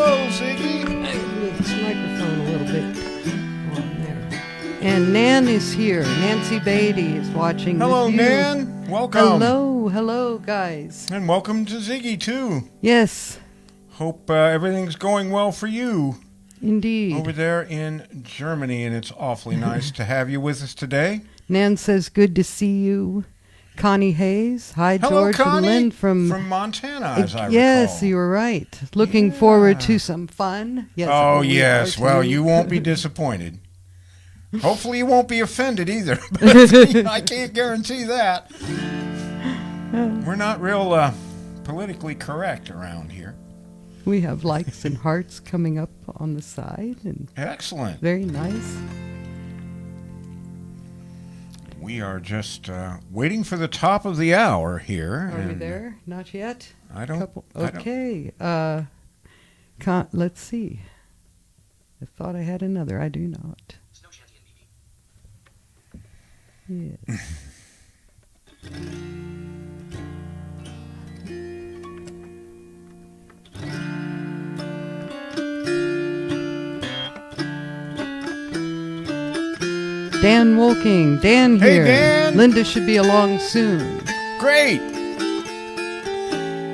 Hello, Ziggy. I move this microphone a little bit on there. And Nan is here. Nancy Beatty is watching. Hello, with you. Nan. Welcome. Hello, guys. And welcome to Ziggy, too. Yes, Hope everything's going well for you indeed. over there in Germany, and it's awfully nice to have you with us today. Nan says, good to see you. Connie Hayes. Hi, Hello, George Connie. and Lynn from Montana, as I Yes, recall. you were right. Looking forward to some fun. Yes. Oh, we yes. are Well, too. you won't be disappointed. Hopefully you won't be offended either. But I can't guarantee that. We're not real politically correct around here. We have likes and hearts coming up on the side, and Excellent. very nice. We are just waiting for the top of the hour here. Are we and there? Not yet? I don't. Okay. Let's see. I thought I had another. I do not. Yes. Dan Wolking. Dan Hey, here. Dan. Linda should be along soon. Great.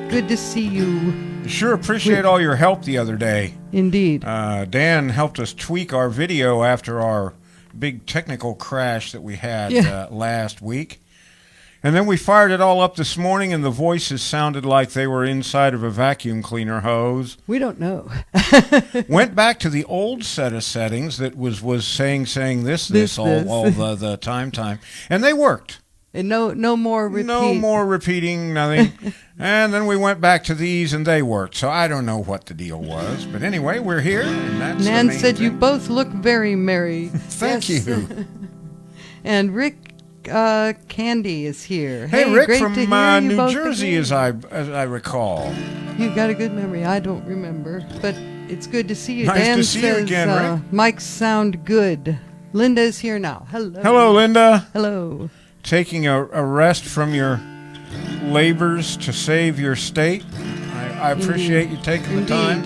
Good to see you. Sure appreciate all your help the other day. Indeed. Dan helped us tweak our video after our big technical crash that we had last week. And then we fired it all up this morning, and the voices sounded like they were inside of a vacuum cleaner hose. We don't know. Went back to the old set of settings that was saying this all the time. And they worked. And no more repeat. No more repeating, nothing. And then we went back to these, and they worked. So I don't know what the deal was. But anyway, we're here, and that's Nan the main said thing. you both look very merry. Thank Yes. you. And Rick Candy is here. Hey, Rick great from to hear you New both Jersey, again. as I recall. You got a good memory. I don't remember, but it's good to see you. Nice Dan to see you says, again, Rick. Mics sound good. Linda is here now. Hello. Hello, Linda. Hello. Taking a rest from your labors to save your state. I appreciate you taking the time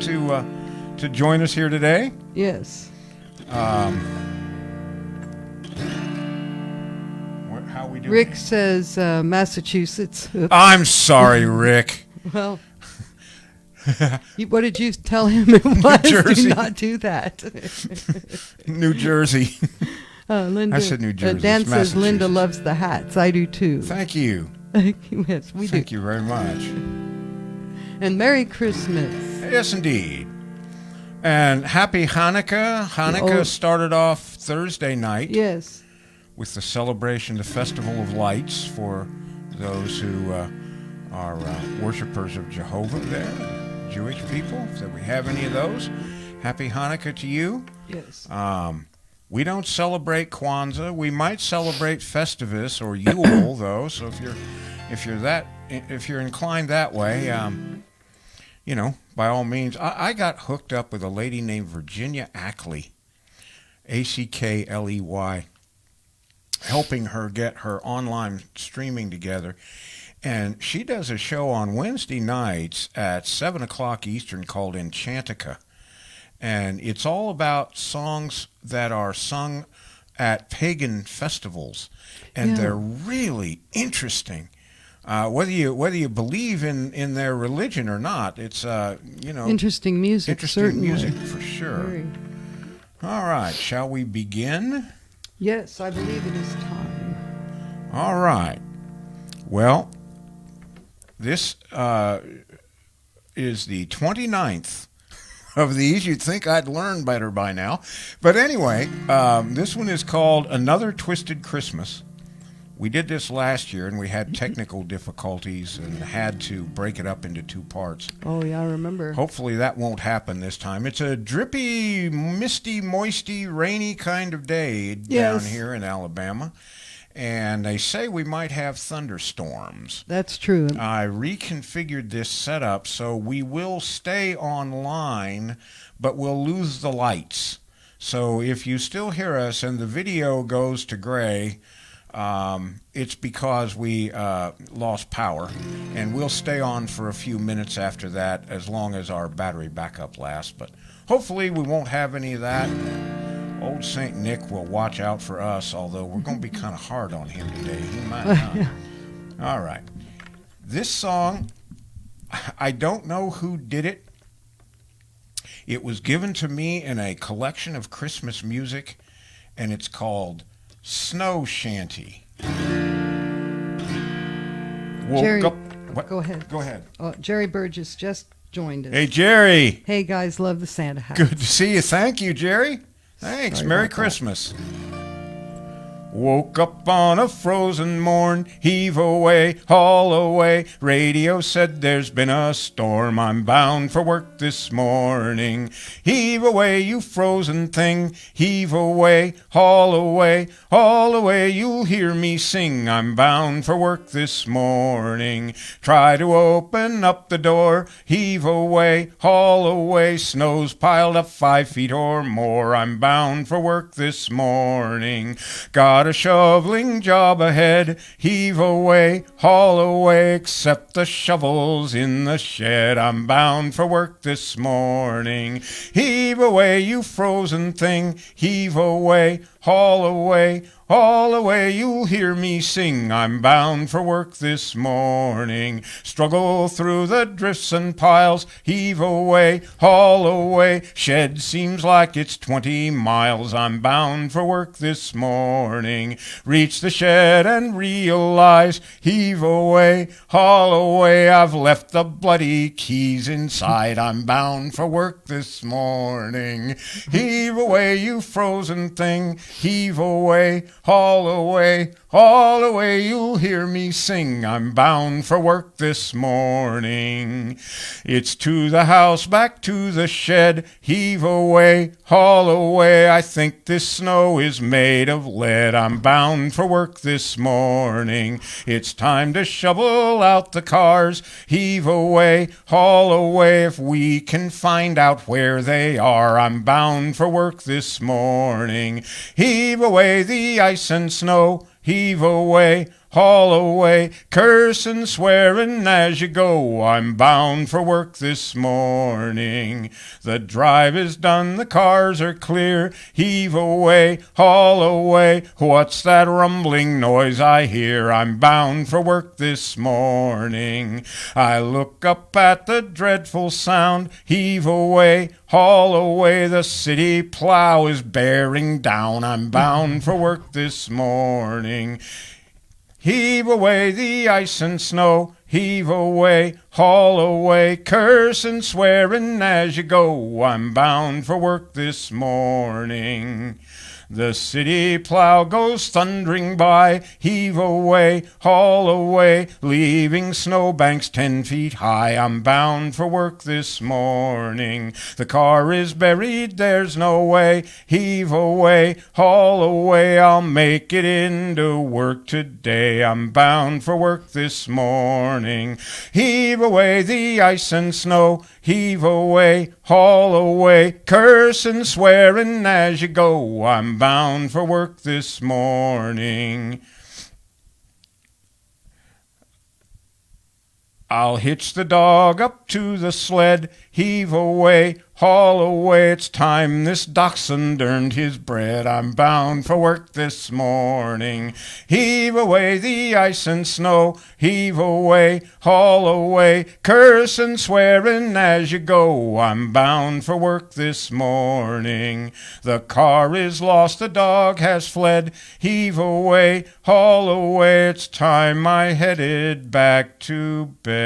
to join us here today. Yes. How we doing? Rick says Massachusetts. Oops. I'm sorry, Rick. Well, what did you tell him it was? Jersey. Do not do that. New Jersey. Linda, I said New Jersey. Dan It's says Linda Massachusetts. loves the hats. I do too. Thank you. Yes, we Thank do. you very much. And Merry Christmas. Yes, indeed. And happy Hanukkah. Hanukkah started off Thursday night Yes. with the celebration, the Festival of Lights, for those who are worshipers of Jehovah there, Jewish people. If we have any of those, happy Hanukkah to you. Yes. We don't celebrate Kwanzaa. We might celebrate Festivus or Yule, though. So if you're inclined that way, by all means. I got hooked up with a lady named Virginia Ackley, Ackley, helping her get her online streaming together. And she does a show on Wednesday nights at 7 o'clock Eastern called Enchantica. And it's all about songs that are sung at pagan festivals. And they're really interesting. Whether you believe in their religion or not, it's Interesting music. interesting certainly. music for sure. Very. All right, shall we begin? Yes, I believe it is time. All right. Well, this is the 29th of these. You'd think I'd learn better by now. But anyway, this one is called Another Twisted Christmas. We did this last year, and we had technical difficulties and had to break it up into two parts. Oh, yeah, I remember. Hopefully that won't happen this time. It's a drippy, misty, moisty, rainy kind of day down here in Alabama. And they say we might have thunderstorms. That's true. I reconfigured this setup so we will stay online, but we'll lose the lights. So if you still hear us and the video goes to gray, it's because we lost power, and we'll stay on for a few minutes after that as long as our battery backup lasts. But hopefully, we won't have any of that. Old Saint Nick will watch out for us, although we're going to be kind of hard on him today. He might not. All right. This song, I don't know who did it. It was given to me in a collection of Christmas music, and it's called Snow Shanty. Jerry, What? go ahead. Go ahead. Jerry Burgess just joined us. Hey, Jerry. Hey, guys, love the Santa house. Good to see you. Thank you, Jerry. Thanks. Sorry Merry about that. Christmas. Woke up on a frozen morn, heave away, haul away. Radio said there's been a storm, I'm bound for work this morning. Heave away, you frozen thing, heave away, haul away, haul away. You'll hear me sing, I'm bound for work this morning. Try to open up the door, heave away, haul away. Snow's piled up 5 feet or more, I'm bound for work this morning. Got a shoveling job ahead, heave away, haul away, except the shovels in the shed. I'm bound for work this morning. Heave away, you frozen thing, heave away, haul away, all the way you'll hear me sing, I'm bound for work this morning. Struggle through the drifts and piles, heave away, haul away. Shed seems like it's 20 miles, I'm bound for work this morning. Reach the shed and realize, heave away, haul away. I've left the bloody keys inside, I'm bound for work this morning. Heave away, you frozen thing, heave away, haul away, you'll hear me sing, I'm bound for work this morning. It's to the house, back to the shed, heave away, haul away. I think this snow is made of lead, I'm bound for work this morning. It's time to shovel out the cars, heave away, haul away. If we can find out where they are, I'm bound for work this morning. Heave away the ice and snow, heave away, haul away, curse and swearing as you go, I'm bound for work this morning. The drive is done, the cars are clear, heave away, haul away. What's that rumbling noise I hear? I'm bound for work this morning. I look up at the dreadful sound, heave away, haul away. The city plow is bearing down, I'm bound for work this morning. Heave away the ice and snow, heave away, haul away, curse and swearing as you go, I'm bound for work this morning. The city plow goes thundering by, heave away, haul away, leaving snowbanks 10 feet high, I'm bound for work this morning. The car is buried, there's no way, heave away, haul away, I'll make it into work today, I'm bound for work this morning. Heave away the ice and snow, heave away, haul away, curse and swearing as you go, I'm bound for work this morning. I'll hitch the dog up to the sled, heave away, haul away. It's time this dachshund earned his bread, I'm bound for work this morning. Heave away the ice and snow, heave away, haul away, curse and swearing as you go, I'm bound for work this morning. The car is lost, the dog has fled, heave away, haul away. It's time I headed back to bed.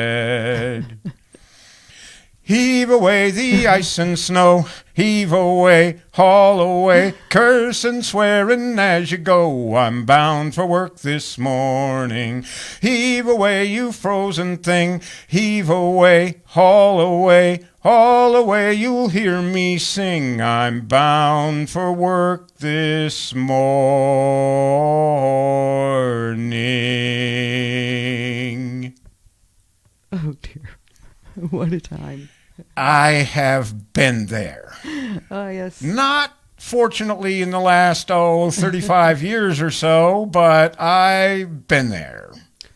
Heave away the ice and snow, heave away, haul away, curse and swearing as you go, I'm bound for work this morning. Heave away, you frozen thing, heave away, haul away, all the way you'll hear me sing, I'm bound for work this morning. Oh, dear. What a time. I have been there. Oh, yes. Not fortunately in the last 35 years or so, but I've been there.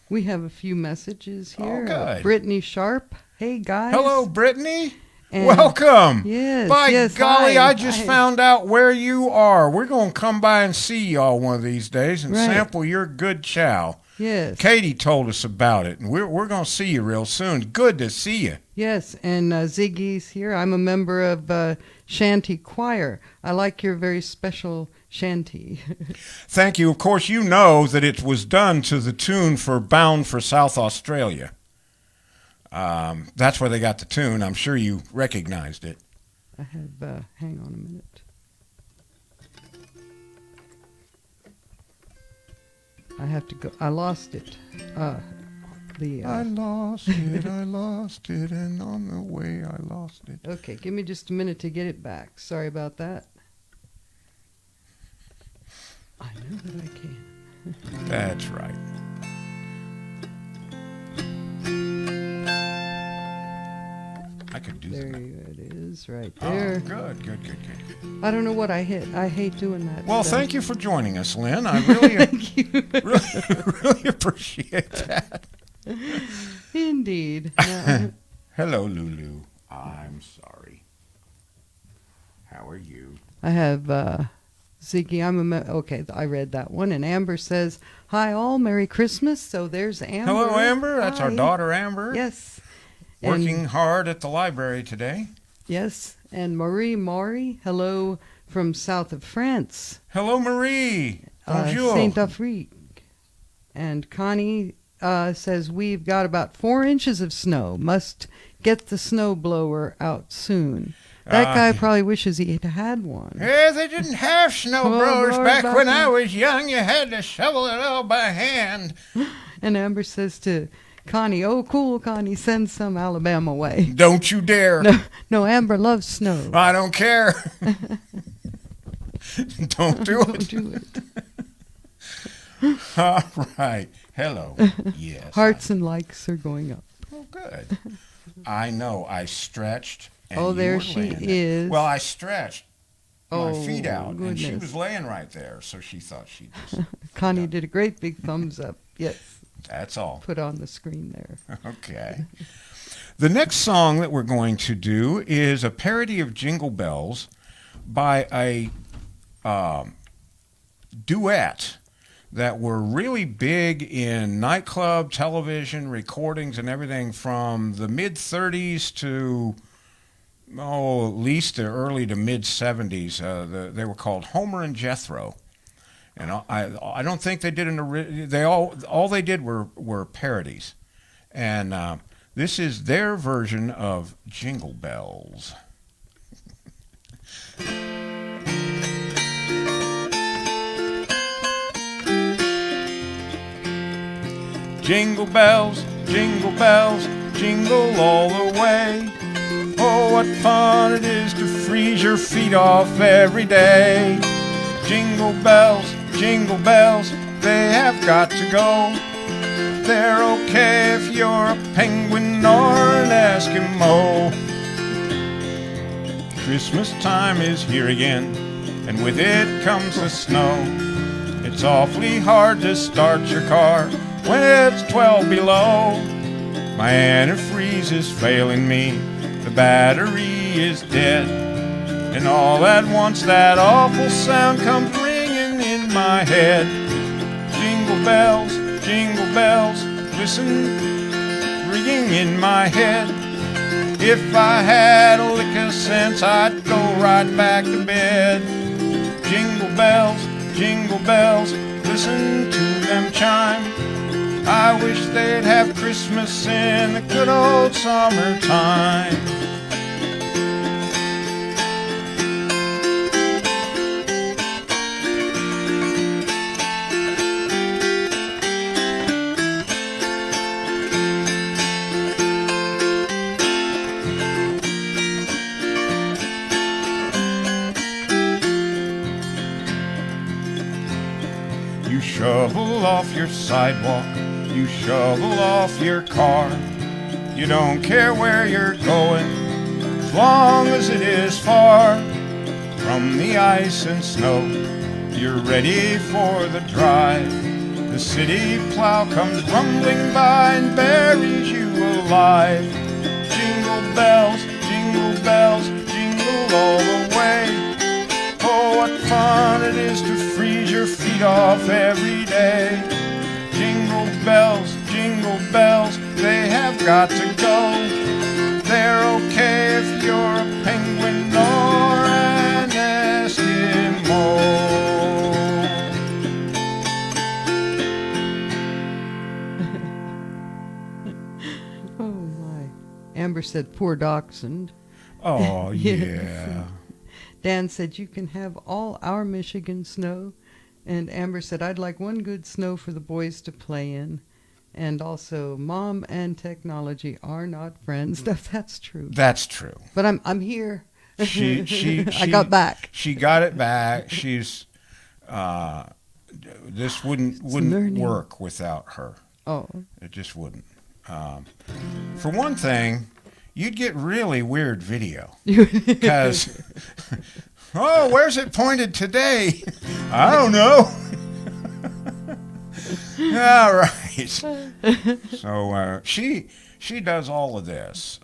We have a few messages here. good. Brittany Sharp. Hey, guys. Hello, Brittany. And Welcome. Yes. By yes, golly, hi, I just hi. found out where you are. We're going to come by and see y'all one of these days and Right. sample your good chow. Yes. Katie told us about it, and we're going to see you real soon. Good to see you. Yes, and Ziggy's here. I'm a member of Shanty Choir. I like your very special shanty. Thank you. Of course, you know that it was done to the tune for Bound for South Australia. That's where they got the tune. I'm sure you recognized it. I have, hang on a minute. I have to go. I lost it. I lost it, and on the way I lost it. Okay, give me just a minute to get it back. Sorry about that. I know that I can. That's right. I could do There that. it is, right Oh, there. good. I don't know what I hit. I hate doing that. Well, stuff. thank you for joining us, Lynn. I really, Thank you. really appreciate that. Indeed. Now, Hello, Lulu. I'm sorry. How are you? I have Ziggy. Okay, I read that one. And Amber says, "Hi all, Merry Christmas." So there's Amber. Hello, Amber. That's our Hi. daughter, Amber. Yes. Working And, hard at the library today. yes. And Marie Maury. Hello from south of France. Hello, Marie. Bonjour. Saint Afrique. And Connie says we've got about 4 inches of snow. Must get the snow blower out soon. That guy probably wishes he had one. Yeah, they didn't have snow Oh, blowers Lord, back when back I then. was young. You had to shovel it all by hand. And Amber says to Connie, "Oh, cool, Connie, send some Alabama way." Don't you dare. No, Amber loves snow. I don't care. Don't do Don't it. do it. All right. Hello. Yes. Hearts and likes are going up. Oh, good. I know. I stretched. And Oh, you there were she laying there. is. Well, I stretched my Oh, feet out, and she goodness. was laying right there, so she thought she'd just. Connie did a great big thumbs up. Yes, That's all. put on the screen there. Okay. The next song that we're going to do is a parody of Jingle Bells by a duet that were really big in nightclub, television, recordings, and everything from the mid-30s to, at least the early to mid-70s. They were called Homer and Jethro. And I don't think they did all they did were parodies. And this is their version of Jingle Bells. Jingle bells, jingle all the way. Oh, what fun it is to freeze your feet off every day. Jingle bells, they have got to go. They're okay if you're a penguin or an Eskimo. Christmas time is here again, and with it comes the snow. It's awfully hard to start your car when it's 12 below. My antifreeze is failing me, the battery is dead, and all at once that awful sound comes ringing in my head. Jingle bells, listen, ringing in my head. If I had a lick of sense, I'd go right back to bed. Jingle bells, listen to them chime. I wish they'd have Christmas in the good old summertime. You shovel off your sidewalk, you shovel off your car. You don't care where you're going, as long as it is far from the ice and snow. You're ready for the drive. The city plow comes rumbling by and buries you alive. Jingle bells, jingle all the way. Oh, what fun it is to freeze your feet off every day. Jingle bells, they have got to go. They're okay if you're a penguin or an Eskimo. Oh my. Amber said, poor dachshund. Oh, Yes. yeah. Dan said, you can have all our Michigan snow. And Amber said, I'd like one good snow for the boys to play in. And also, mom and technology are not friends. That's true. That's true. But I'm here. She I got back. She got it back. She's this wouldn't learning. work without her. Oh. It just wouldn't. For one thing, you'd get really weird video because oh, where's it pointed today? I don't know. All right. So she does all of this.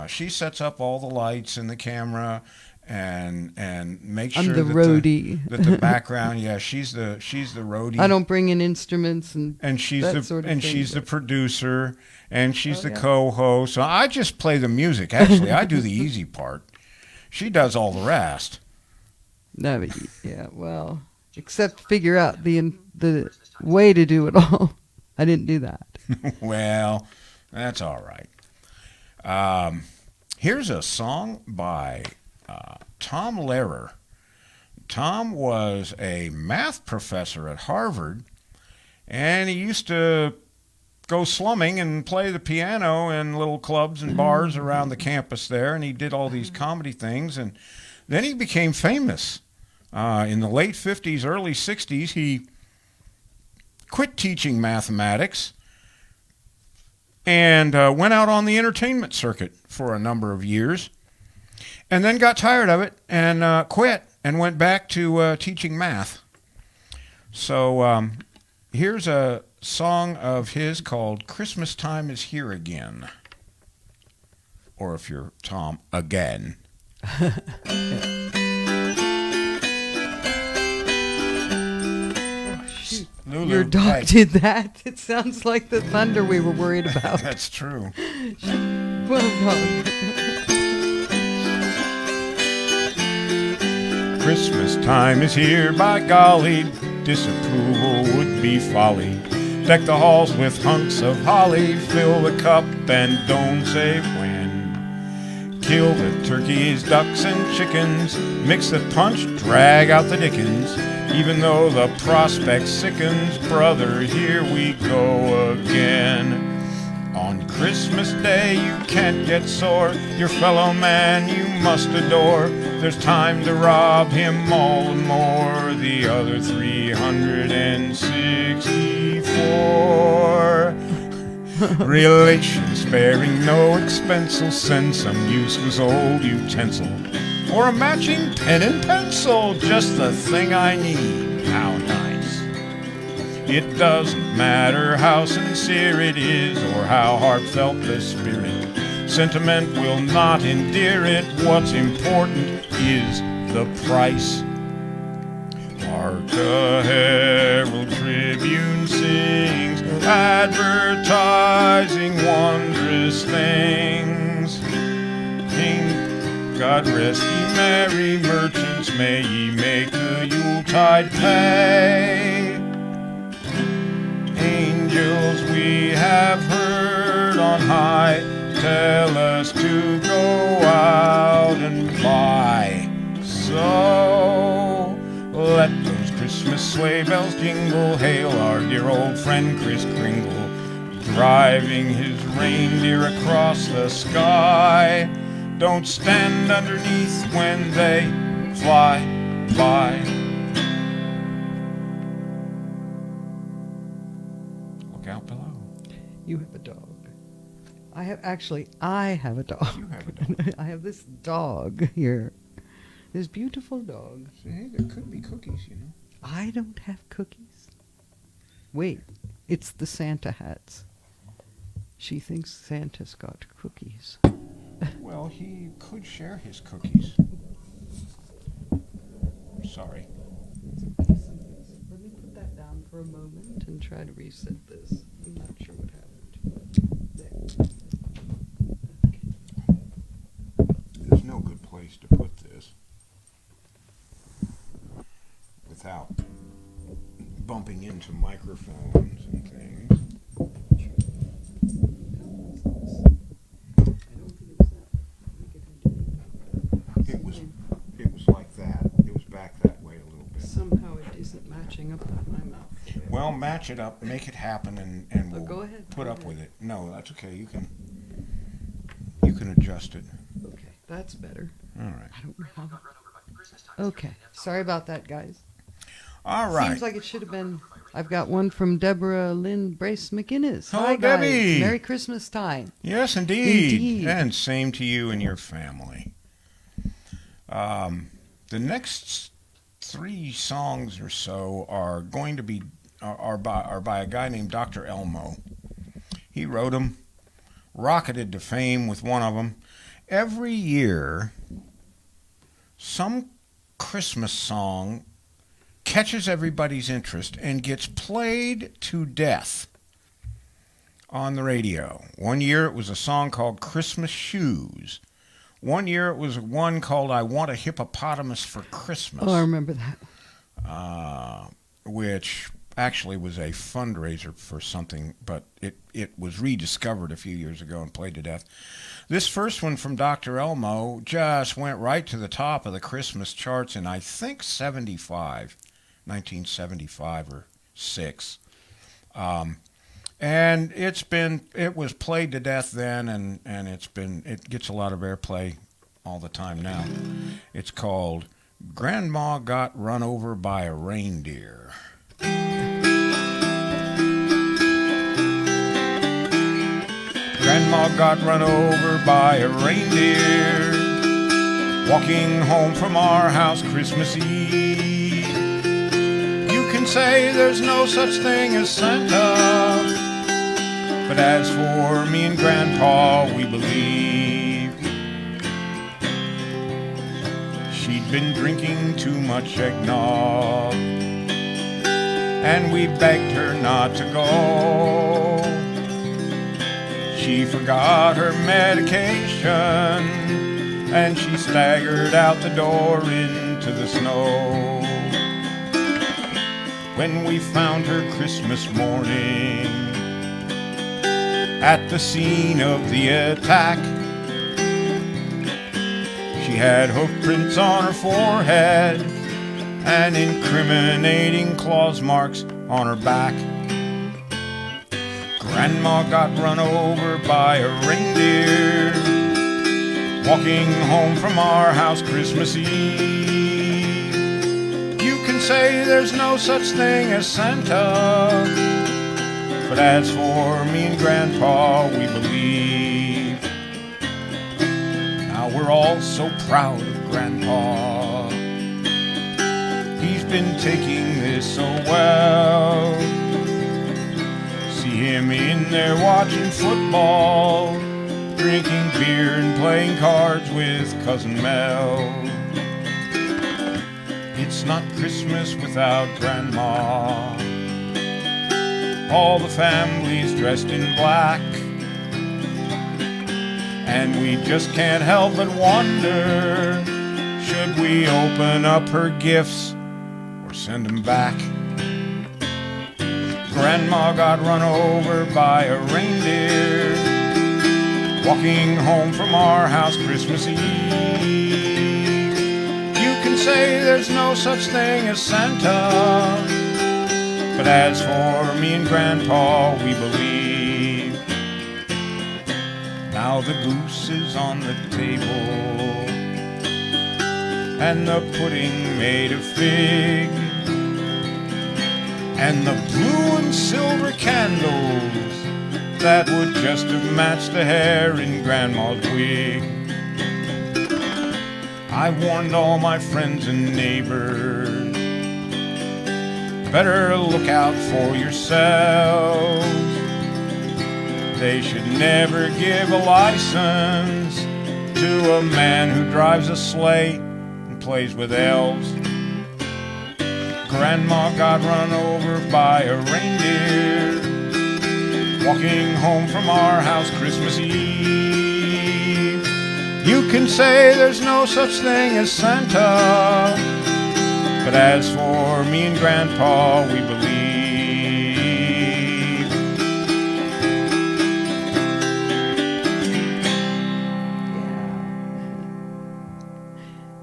She sets up all the lights and the camera, and makes sure I'm the that roadie. that the background. Yeah, she's the roadie. I don't bring in instruments and she's that the sort of thing, she's the but- producer, and she's the yeah. co-host. So I just play the music. Actually, I do the easy part. She does all the rest. No, but yeah, well, except figure out the way to do it all. I didn't do that. Well, that's all right. Here's a song by Tom Lehrer. Tom was a math professor at Harvard, and he used to go slumming and play the piano in little clubs and bars around the campus there, and he did all these comedy things, and then he became famous. In the late 50s, early 60s, he quit teaching mathematics and went out on the entertainment circuit for a number of years, and then got tired of it and quit and went back to teaching math. So here's a song of his called Christmas Time Is Here Again. Or if you're Tom, again. Shoot. Lulu, Your dog hey. did that. It sounds like the thunder we were worried about. That's true. Well done. Christmas time is here, by golly, disapproval would be folly. Deck the halls with hunks of holly, fill the cup and don't say when. Kill the turkeys, ducks, and chickens, mix the punch, drag out the dickens. Even though the prospect sickens, brother, here we go again. On Christmas Day you can't get sore, your fellow man you must adore. There's time to rob him all the more, the other 364. Relations sparing no expense will send some useless old utensil, or a matching pen and pencil, just the thing I need. How nice. It doesn't matter how sincere it is or how heartfelt the spirit. Sentiment will not endear it. What's important is the price. Hark the Herald Tribune sings, advertising wondrous things. King, God rest ye merry merchants, may ye make the Yuletide pay. Angels we have heard on high tell us to go out and buy. So let those Christmas sleigh bells jingle, hail our dear old friend Kris Kringle, driving his reindeer across the sky. Don't stand underneath when they fly by. Look out below. You have a dog. I have a dog. You have a dog. I have this dog here. his beautiful dog. See, there could be cookies, you know. I don't have cookies. Wait, it's the Santa hats. She thinks Santa's got cookies. Well, he could share his cookies. Sorry. Let me put that down for a moment and try to reset this. I'm not sure what happened. There. There's no good place to put this without bumping into microphones and things. It was like that. It was back that way a little bit. Somehow it isn't matching up with my mouth. Well, match it up, make it happen, and we'll go ahead, put go up ahead. with it. No, that's okay. You can adjust it. Okay, that's better. All right. I don't know how. Okay, sorry about that, guys. All right. Seems like it should have been. I've got one from Deborah Lynn Brace McInnes. Hello, Hi, guys. Debbie. Merry Christmas time. Yes, indeed. Indeed. And same to you and your family. The next 3 songs or so are going to be are by a guy named Dr. Elmo. He wrote them, rocketed to fame with one of them. Every year, some Christmas song catches everybody's interest and gets played to death on the radio. One year it was a song called Christmas Shoes. One year it was one called I Want a Hippopotamus for Christmas. Oh, I remember that. Which actually was a fundraiser for something, but it was rediscovered a few years ago and played to death. This first one from Dr. Elmo just went right to the top of the Christmas charts in, I think, 1975 or 6. And it was played to death then, and it gets a lot of airplay all the time now. It's called Grandma Got Run Over by a Reindeer. Grandma got run over by a reindeer walking home from our house Christmas Eve. You can say there's no such thing as Santa, but as for me and Grandpa, we believe. She'd been drinking too much eggnog, and we begged her not to go. She forgot her medication, and she staggered out the door into the snow. When we found her Christmas morning at the scene of the attack, she had hoof prints on her forehead and incriminating claws marks on her back. Grandma got run over by a reindeer walking home from our house Christmas Eve. You can say there's no such thing as Santa, but as for me and Grandpa, we believe. Now we're all so proud of Grandpa. He's been taking this so well. See him in there watching football, drinking beer and playing cards with Cousin Mel. It's not Christmas without Grandma. All the family's dressed in black, and we just can't help but wonder, should we open up her gifts or send them back? Grandma got run over by a reindeer walking home from our house Christmas Eve. You can say there's no such thing as Santa, but as for me and Grandpa, we believe. Now the goose is on the table, and the pudding made of fig, and the blue and silver candles that would just have matched the hair in Grandma's wig. I warned all my friends and neighbors, better look out for yourselves. They should never give a license to a man who drives a sleigh and plays with elves. Grandma got run over by a reindeer walking home from our house Christmas Eve. You can say there's no such thing as Santa, but as for me and Grandpa, we believe.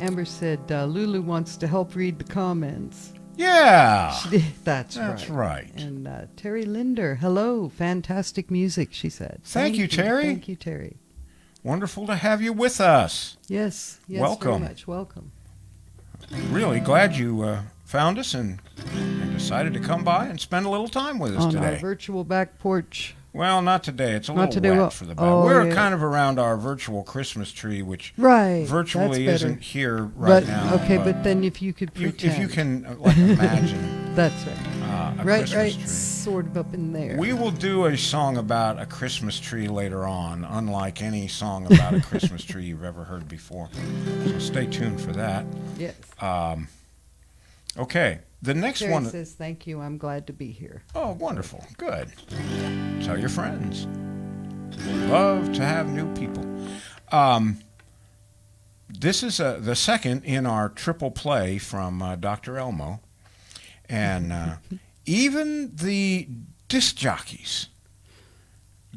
Amber said Lulu wants to help read the comments. Yeah. That's right. And Terry Linder, hello, fantastic music, she said. Thank you, Terry. Thank you, Terry. Wonderful to have you with us. Yes, welcome. Very much. Welcome. Really glad you found us and decided to come by and spend a little time with us on today. Our virtual back porch. Well, not today. It's a little wet for the back. We're kind of around our virtual Christmas tree, which virtually isn't here now. Okay, but then if you could pretend. If you can imagine. That's right. A Christmas tree. Sort of up in there. We will do a song about a Christmas tree later on, unlike any song about a Christmas tree you've ever heard before. So stay tuned for that. Yes. Okay. The next Terry one says, thank you, I'm glad to be here. Oh, wonderful. Good. Tell your friends. Love to have new people. This is the second in our triple play from Dr. Elmo. And even the disc jockeys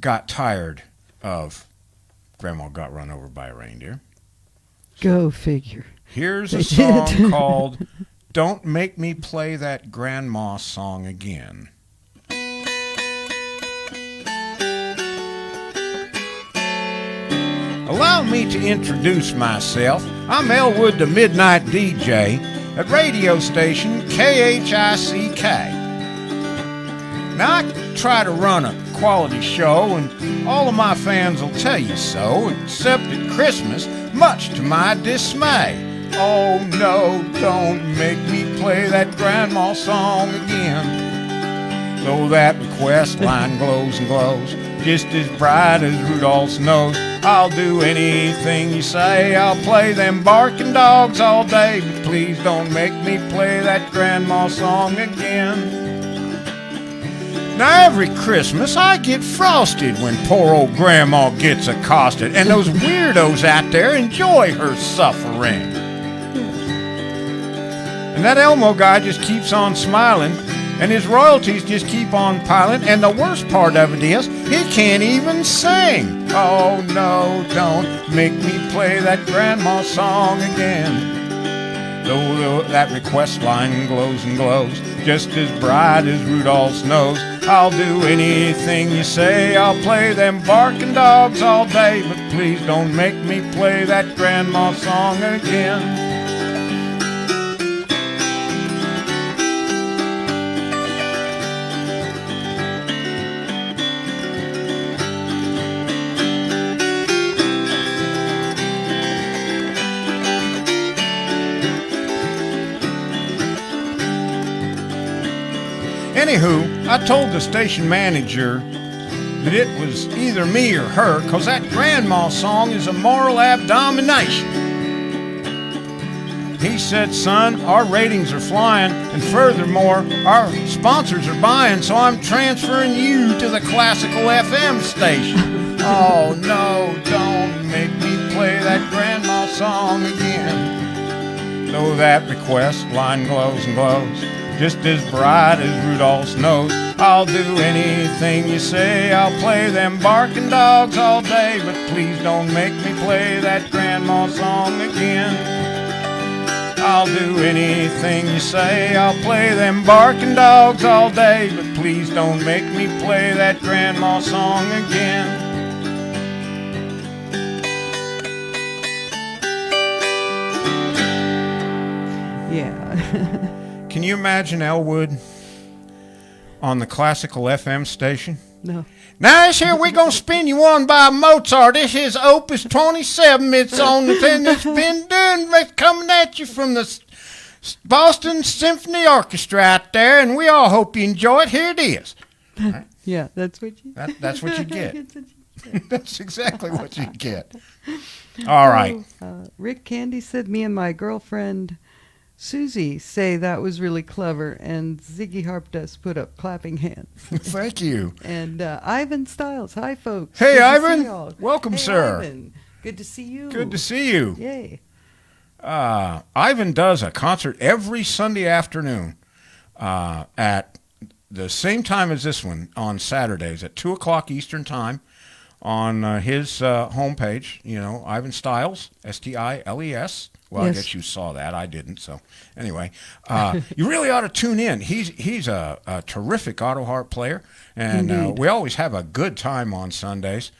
got tired of Grandma Got Run Over by a Reindeer. Go figure. Here's a song called Don't Make Me Play That Grandma Song Again. Allow me to introduce myself. I'm Elwood, the Midnight DJ at radio station KHICK. Now, I try to run a quality show, and all of my fans will tell you so, except at Christmas, much to my dismay. Oh no, don't make me play that grandma song again. Though that request line glows and glows, just as bright as Rudolph's nose, I'll do anything you say. I'll play them barking dogs all day, but please don't make me play that grandma song again. Now every Christmas I get frosted when poor old grandma gets accosted, and those weirdos out there enjoy her suffering. And that Elmo guy just keeps on smiling, and his royalties just keep on piling, and the worst part of it is, he can't even sing. Oh no, don't make me play that grandma song again. Though that request line glows and glows, just as bright as Rudolph's nose, I'll do anything you say. I'll play them barking dogs all day, but please don't make me play that grandma song again. Anywho, I told the station manager that it was either me or her, 'cause that grandma song is a moral abomination. He said, son, our ratings are flying, and furthermore, our sponsors are buying, so I'm transferring you to the classical FM station. Oh no, don't make me play that grandma song again. Though that request line glows and glows, just as bright as Rudolph's nose, I'll do anything you say. I'll play them barking dogs all day, but please don't make me play that grandma song again. I'll do anything you say. I'll play them barking dogs all day, but please don't make me play that grandma song again. Yeah. Can you imagine Elwood on the classical FM station? No. Now this here, we're going to spin you one by Mozart. This is Opus 27. It's on the thing that's been done. It's coming at you from the Boston Symphony Orchestra out there, and we all hope you enjoy it. Here it is. Right. Yeah, that's what you That's what you get. That's exactly what you get. All right. Rick Candy said, me and my girlfriend Susie say that was really clever, and Ziggy Harp does put up clapping hands. Thank you. And Ivan Stiles, hi folks. Hey, Good Ivan. Welcome, hey, sir. Ivan. Good to see you. Good to see you. Yay. Ivan does a concert every Sunday afternoon at the same time as this one on Saturdays at 2 o'clock Eastern Time on his homepage. You know, Ivan Stiles, Stiles. Well, yes. I guess you saw that. I didn't. So anyway, you really ought to tune in. He's a terrific Autoharp player, and we always have a good time on Sundays.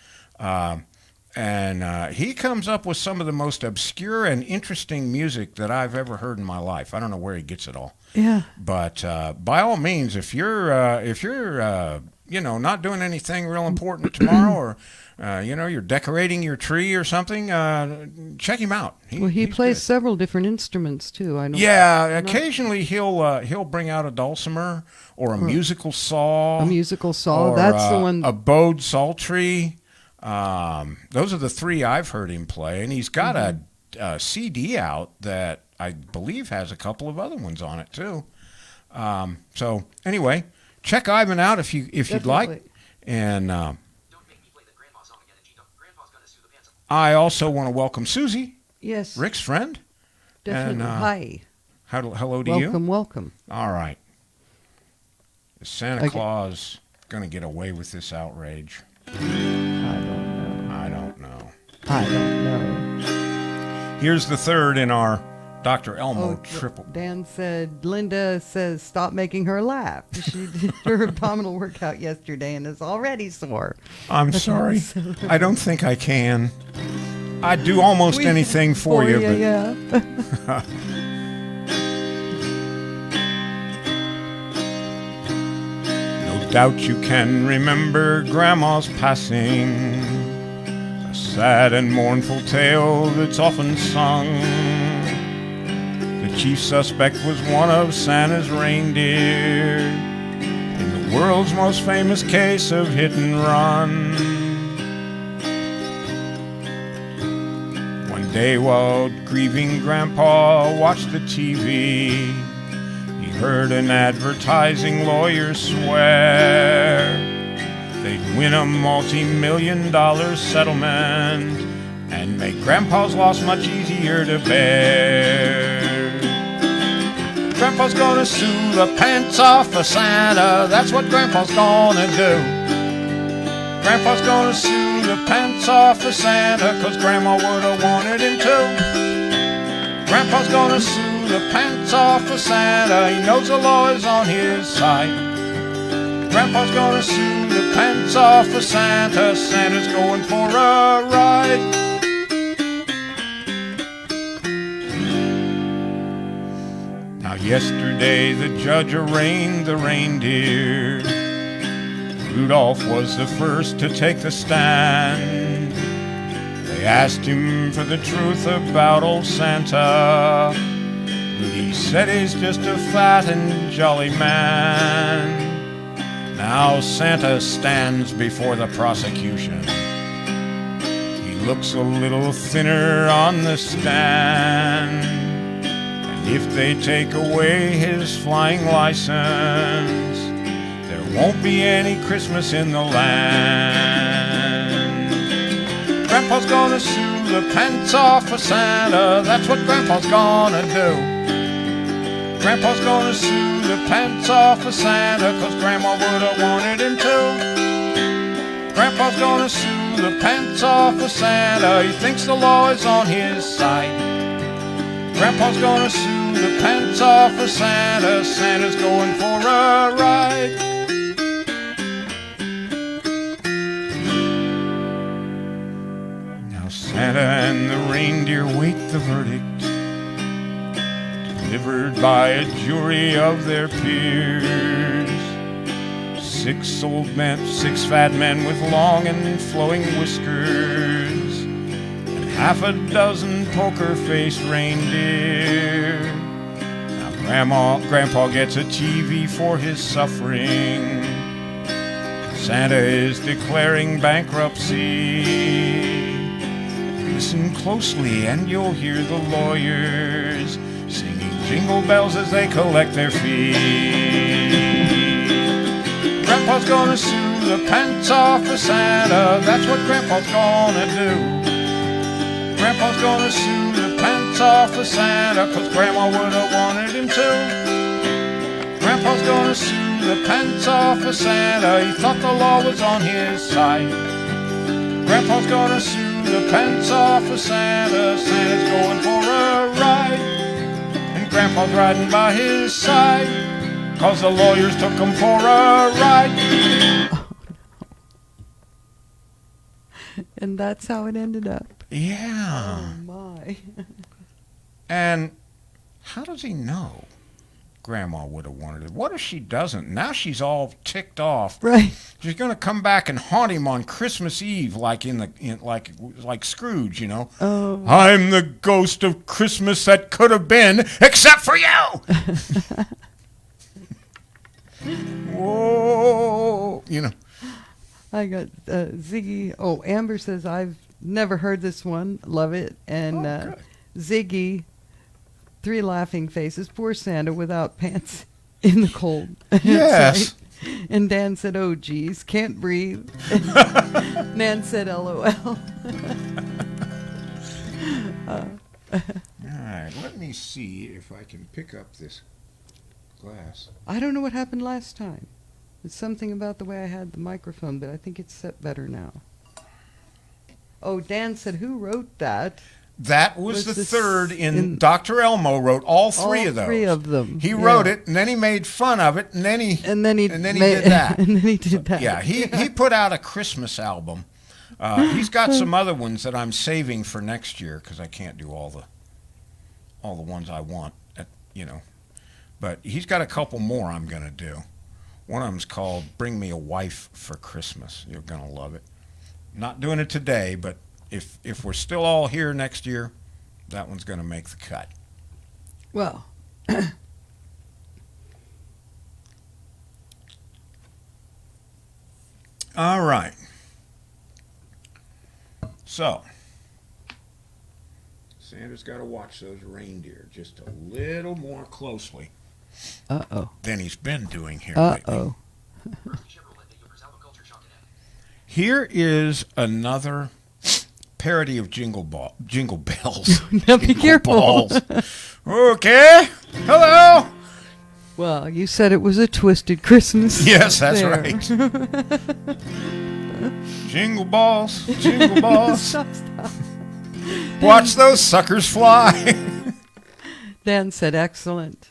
And he comes up with some of the most obscure and interesting music that I've ever heard in my life. I don't know where he gets it all. Yeah. But by all means, if you're not doing anything real important tomorrow, or you're decorating your tree or something, check him out. He plays several different instruments too. I know. Yeah, occasionally he'll bring out a dulcimer or a musical saw. A musical saw. That's the one. A bowed psaltery. Those are the three I've heard him play, and he's got a CD out that I believe has a couple of other ones on it too. So anyway, check Ivan out if you'd like. And Don't make me play the grandma song again, Gino. Grandpa's gonna sue the pants. I also want to welcome Susie. Yes. Rick's friend. Definitely. And, hi. Hello to you. Welcome. All right. Is Santa Claus going to get away with this outrage? I don't know. Here's the third in our Dr. Elmo triple. Dan said, Linda says, stop making her laugh. She did her abdominal workout yesterday and is already sore. I'm sorry. I don't think I can. I'd do almost anything for you. But yeah. No doubt you can remember Grandma's passing, a sad and mournful tale that's often sung. The chief suspect was one of Santa's reindeer in the world's most famous case of hit and run. One day while grieving Grandpa watched the TV, he heard an advertising lawyer swear they'd win a multi-million-dollar settlement and make Grandpa's loss much easier to bear. Grandpa's gonna sue the pants off of Santa, that's what Grandpa's gonna do. Grandpa's gonna sue the pants off of Santa, 'cause Grandma would've wanted him to. Grandpa's gonna sue the pants off of Santa, he knows the law is on his side. Grandpa's gonna sue the pants off of Santa, Santa's going for a ride. Now yesterday the judge arraigned the reindeer. Rudolph was the first to take the stand. They asked him for the truth about old Santa. He said he's just a fat and jolly man. Now Santa stands before the prosecution. He looks a little thinner on the stand. And if they take away his flying license, there won't be any Christmas in the land. Grandpa's gonna sue the pants off of Santa, that's what Grandpa's gonna do. Grandpa's gonna sue the pants off of Santa, 'cause Grandma would've wanted him to. Grandpa's gonna sue the pants off of Santa, he thinks the law is on his side. Grandpa's gonna sue the pants off of Santa, Santa's going for a ride. Now Santa and the reindeer wait the verdict, delivered by a jury of their peers. Six fat men with long and flowing whiskers, and half a dozen poker-faced reindeer. Now Grandpa gets a TV for his suffering. Santa is declaring bankruptcy. Listen closely and you'll hear the lawyers singing jingle bells as they collect their fee. Grandpa's gonna sue the pants off of Santa. That's what Grandpa's gonna do. Grandpa's gonna sue the pants off of Santa, 'cause Grandma would have wanted him to. Grandpa's gonna sue the pants off of Santa. He thought the law was on his side. Grandpa's gonna sue the pants off of Santa. Santa's going for a ride, and Grandpa's riding by his side, 'cause the lawyers took him for a ride. And that's how it ended up. Yeah. Oh, my. And how does he know Grandma would have wanted it? What if she doesn't? Now she's all ticked off. Right. She's going to come back and haunt him on Christmas Eve, like like Scrooge, you know. Oh. I'm the ghost of Christmas that could have been, except for you. Whoa, you know. I got Ziggy. Oh, Amber says, I've never heard this one. Love it. And Good. Ziggy, 3 laughing faces. Poor Santa without pants in the cold. Yes. Right. And Dan said, oh, geez, can't breathe. Nan said, LOL. All right, let me see if I can pick up this glass. I don't know what happened last time. It's something about the way I had the microphone, but I think it's set better now. Oh, Dan said, who wrote that? That was the this third in Dr. Elmo wrote all three All of those. 3 of them. He Yeah. wrote it, and then he made fun of it, and then he And then he did that. And then he did that. Yeah, he put out a Christmas album. He's got some other ones that I'm saving for next year because I can't do all the ones I want, But he's got a couple more I'm gonna do. One of them's called "Bring Me a Wife for Christmas." You're gonna love it. Not doing it today, but if we're still all here next year, that one's gonna make the cut. Well, All right. So, Santa's got to watch those reindeer just a little more closely uh-oh. than he's been doing here lately. Uh-oh. Here is another parody of Jingle Bells. Now be Jingle careful. Balls. Okay. Hello. Well, you said it was a twisted Christmas. Yes, that's there. right. Jingle balls, jingle balls. Stop. Watch those suckers fly. Dan said, excellent.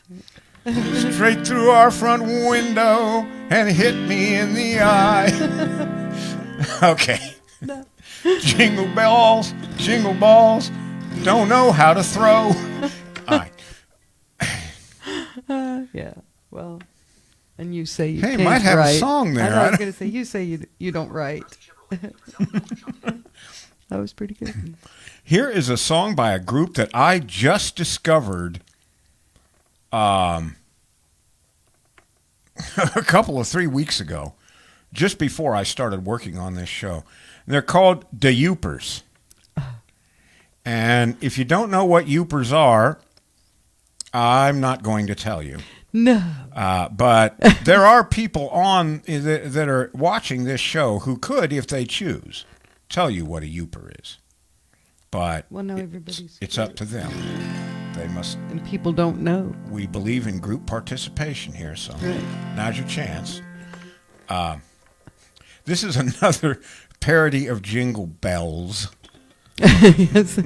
Straight through our front window and hit me in the eye. Okay. No. Jingle balls, don't know how to throw. All right. Yeah, well, and you say you Hey, can't might have a write. song there. I was going to say, you say you don't write. That was pretty good. Here is a song by a group that I just discovered a couple of 3 weeks ago, just before I started working on this show. They're called the Youpers. And if you don't know what Youpers are, I'm not going to tell you. No. But there are people on that are watching this show who could, if they choose, tell you what a Youper is. But Well, now everybody's it's up to them. They must. And people don't know. We believe in group participation here, so Right. Now's your chance. This is another parody of Jingle Bells. Yes.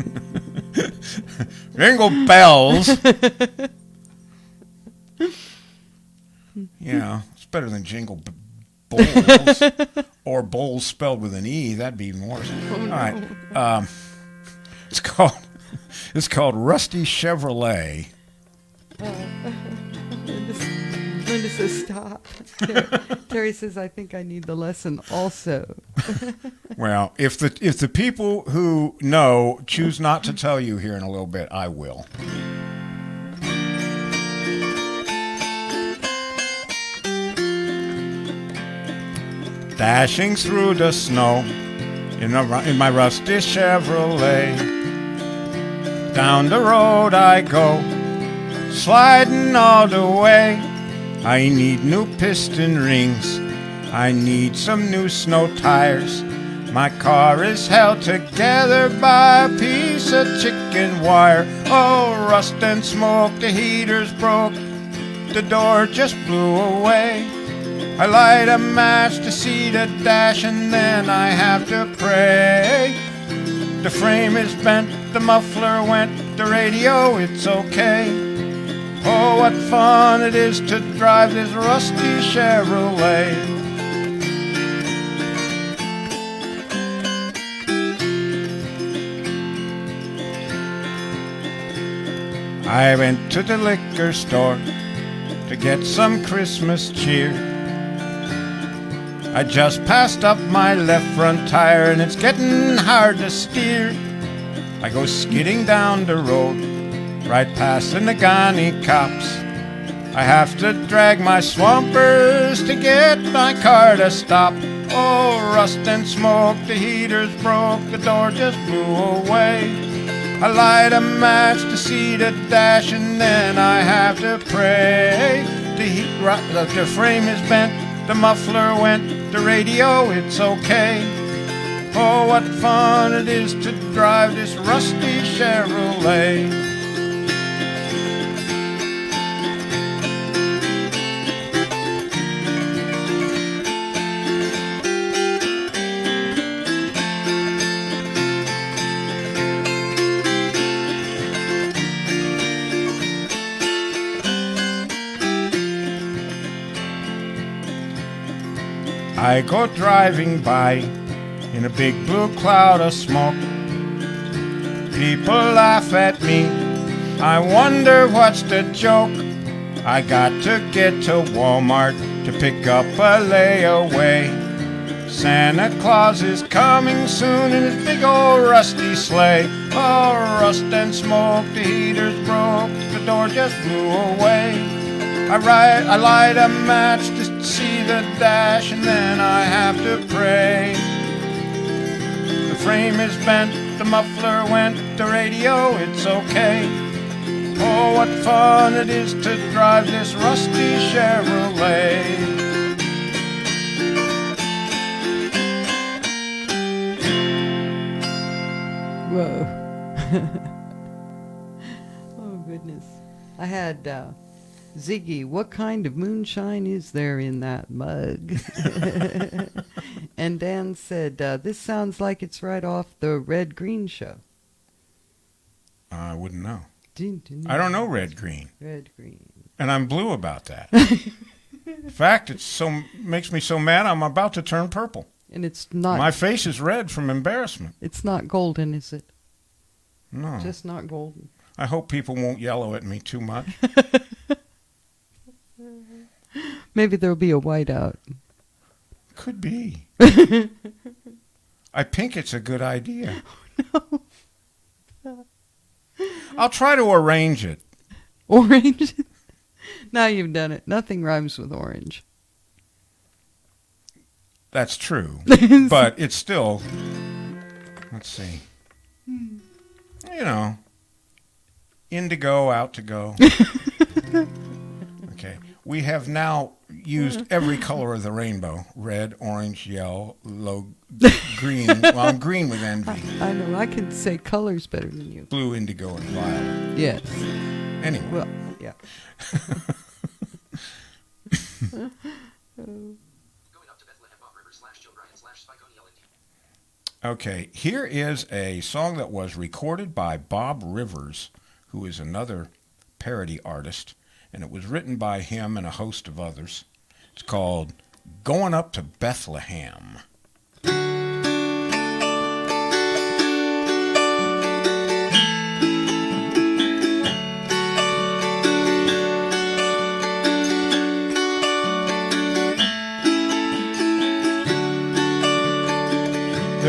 Jingle Bells. Yeah, it's better than Jingle Bowls or Bowls spelled with an E. That'd be even worse. Oh, no. All right, it's called Rusty Chevrolet. When Linda says, stop. Terry says, I think I need the lesson also. Well, if the people who know choose not to tell you here in a little bit, I will. Dashing through the snow in my rusty Chevrolet. Down the road I go, sliding all the way. I need new piston rings, I need some new snow tires. My car is held together by a piece of chicken wire. Oh, rust and smoke, the heater's broke, the door just blew away. I light a match to see the dash and then I have to pray. The frame is bent, the muffler went, the radio, it's okay. Oh, what fun it is to drive this rusty Chevrolet. I went to the liquor store to get some Christmas cheer. I just passed up my left front tire and it's getting hard to steer. I go skidding down the road, right past the Nagani cops. I have to drag my swampers to get my car to stop. Oh, rust and smoke, the heater's broke, the door just blew away. I light a match to see the dash and then I have to pray. The frame is bent, the muffler went, the radio, it's okay. Oh, what fun it is to drive this rusty Chevrolet. I go driving by in a big blue cloud of smoke. People laugh at me, I wonder what's the joke. I got to get to Walmart to pick up a layaway. Santa Claus is coming soon in his big old rusty sleigh. Oh, rust and smoke, the heater's broke, the door just blew away. I light a match to see the dash and then I have to pray. The frame is bent, the muffler went, the radio, it's okay. Oh, what fun it is to drive this rusty Chevrolet. Whoa. Oh, goodness. I had Ziggy, what kind of moonshine is there in that mug? And Dan said, this sounds like it's right off the Red Green show. I wouldn't know. Didn't I don't know Red Green. Red Green. And I'm blue about that. In fact, makes me so mad I'm about to turn purple. And it's not... My face is red from embarrassment. It's not golden, is it? No. Just not golden. I hope people won't yellow at me too much. Maybe there'll be a whiteout. Could be. I think it's a good idea. No. I'll try to arrange it. Orange? Now you've done it. Nothing rhymes with orange. That's true. But it's still, let's see. You know, indigo, out to go. Okay. We have now used every color of the rainbow. Red, orange, yellow, green. Well, I'm green with envy. I know. I can say colors better than you. Blue, indigo, and violet. Yes. Anyway. Well, yeah. Going up to Bethlehem Upriver /Jill Bryant /Spiconial. Okay. Here is a song that was recorded by Bob Rivers, who is another parody artist. And it was written by him and a host of others. It's called Going Up to Bethlehem.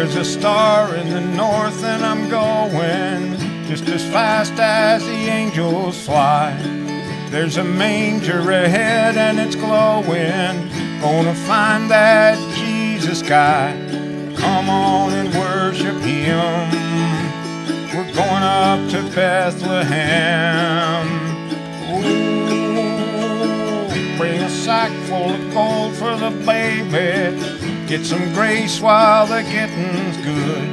There's a star in the north and I'm going just as fast as the angels fly. There's a manger ahead and it's glowing. Gonna find that Jesus guy. Come on and worship him. We're going up to Bethlehem. Ooh, bring a sack full of gold for the baby. Get some grace while the getting's good.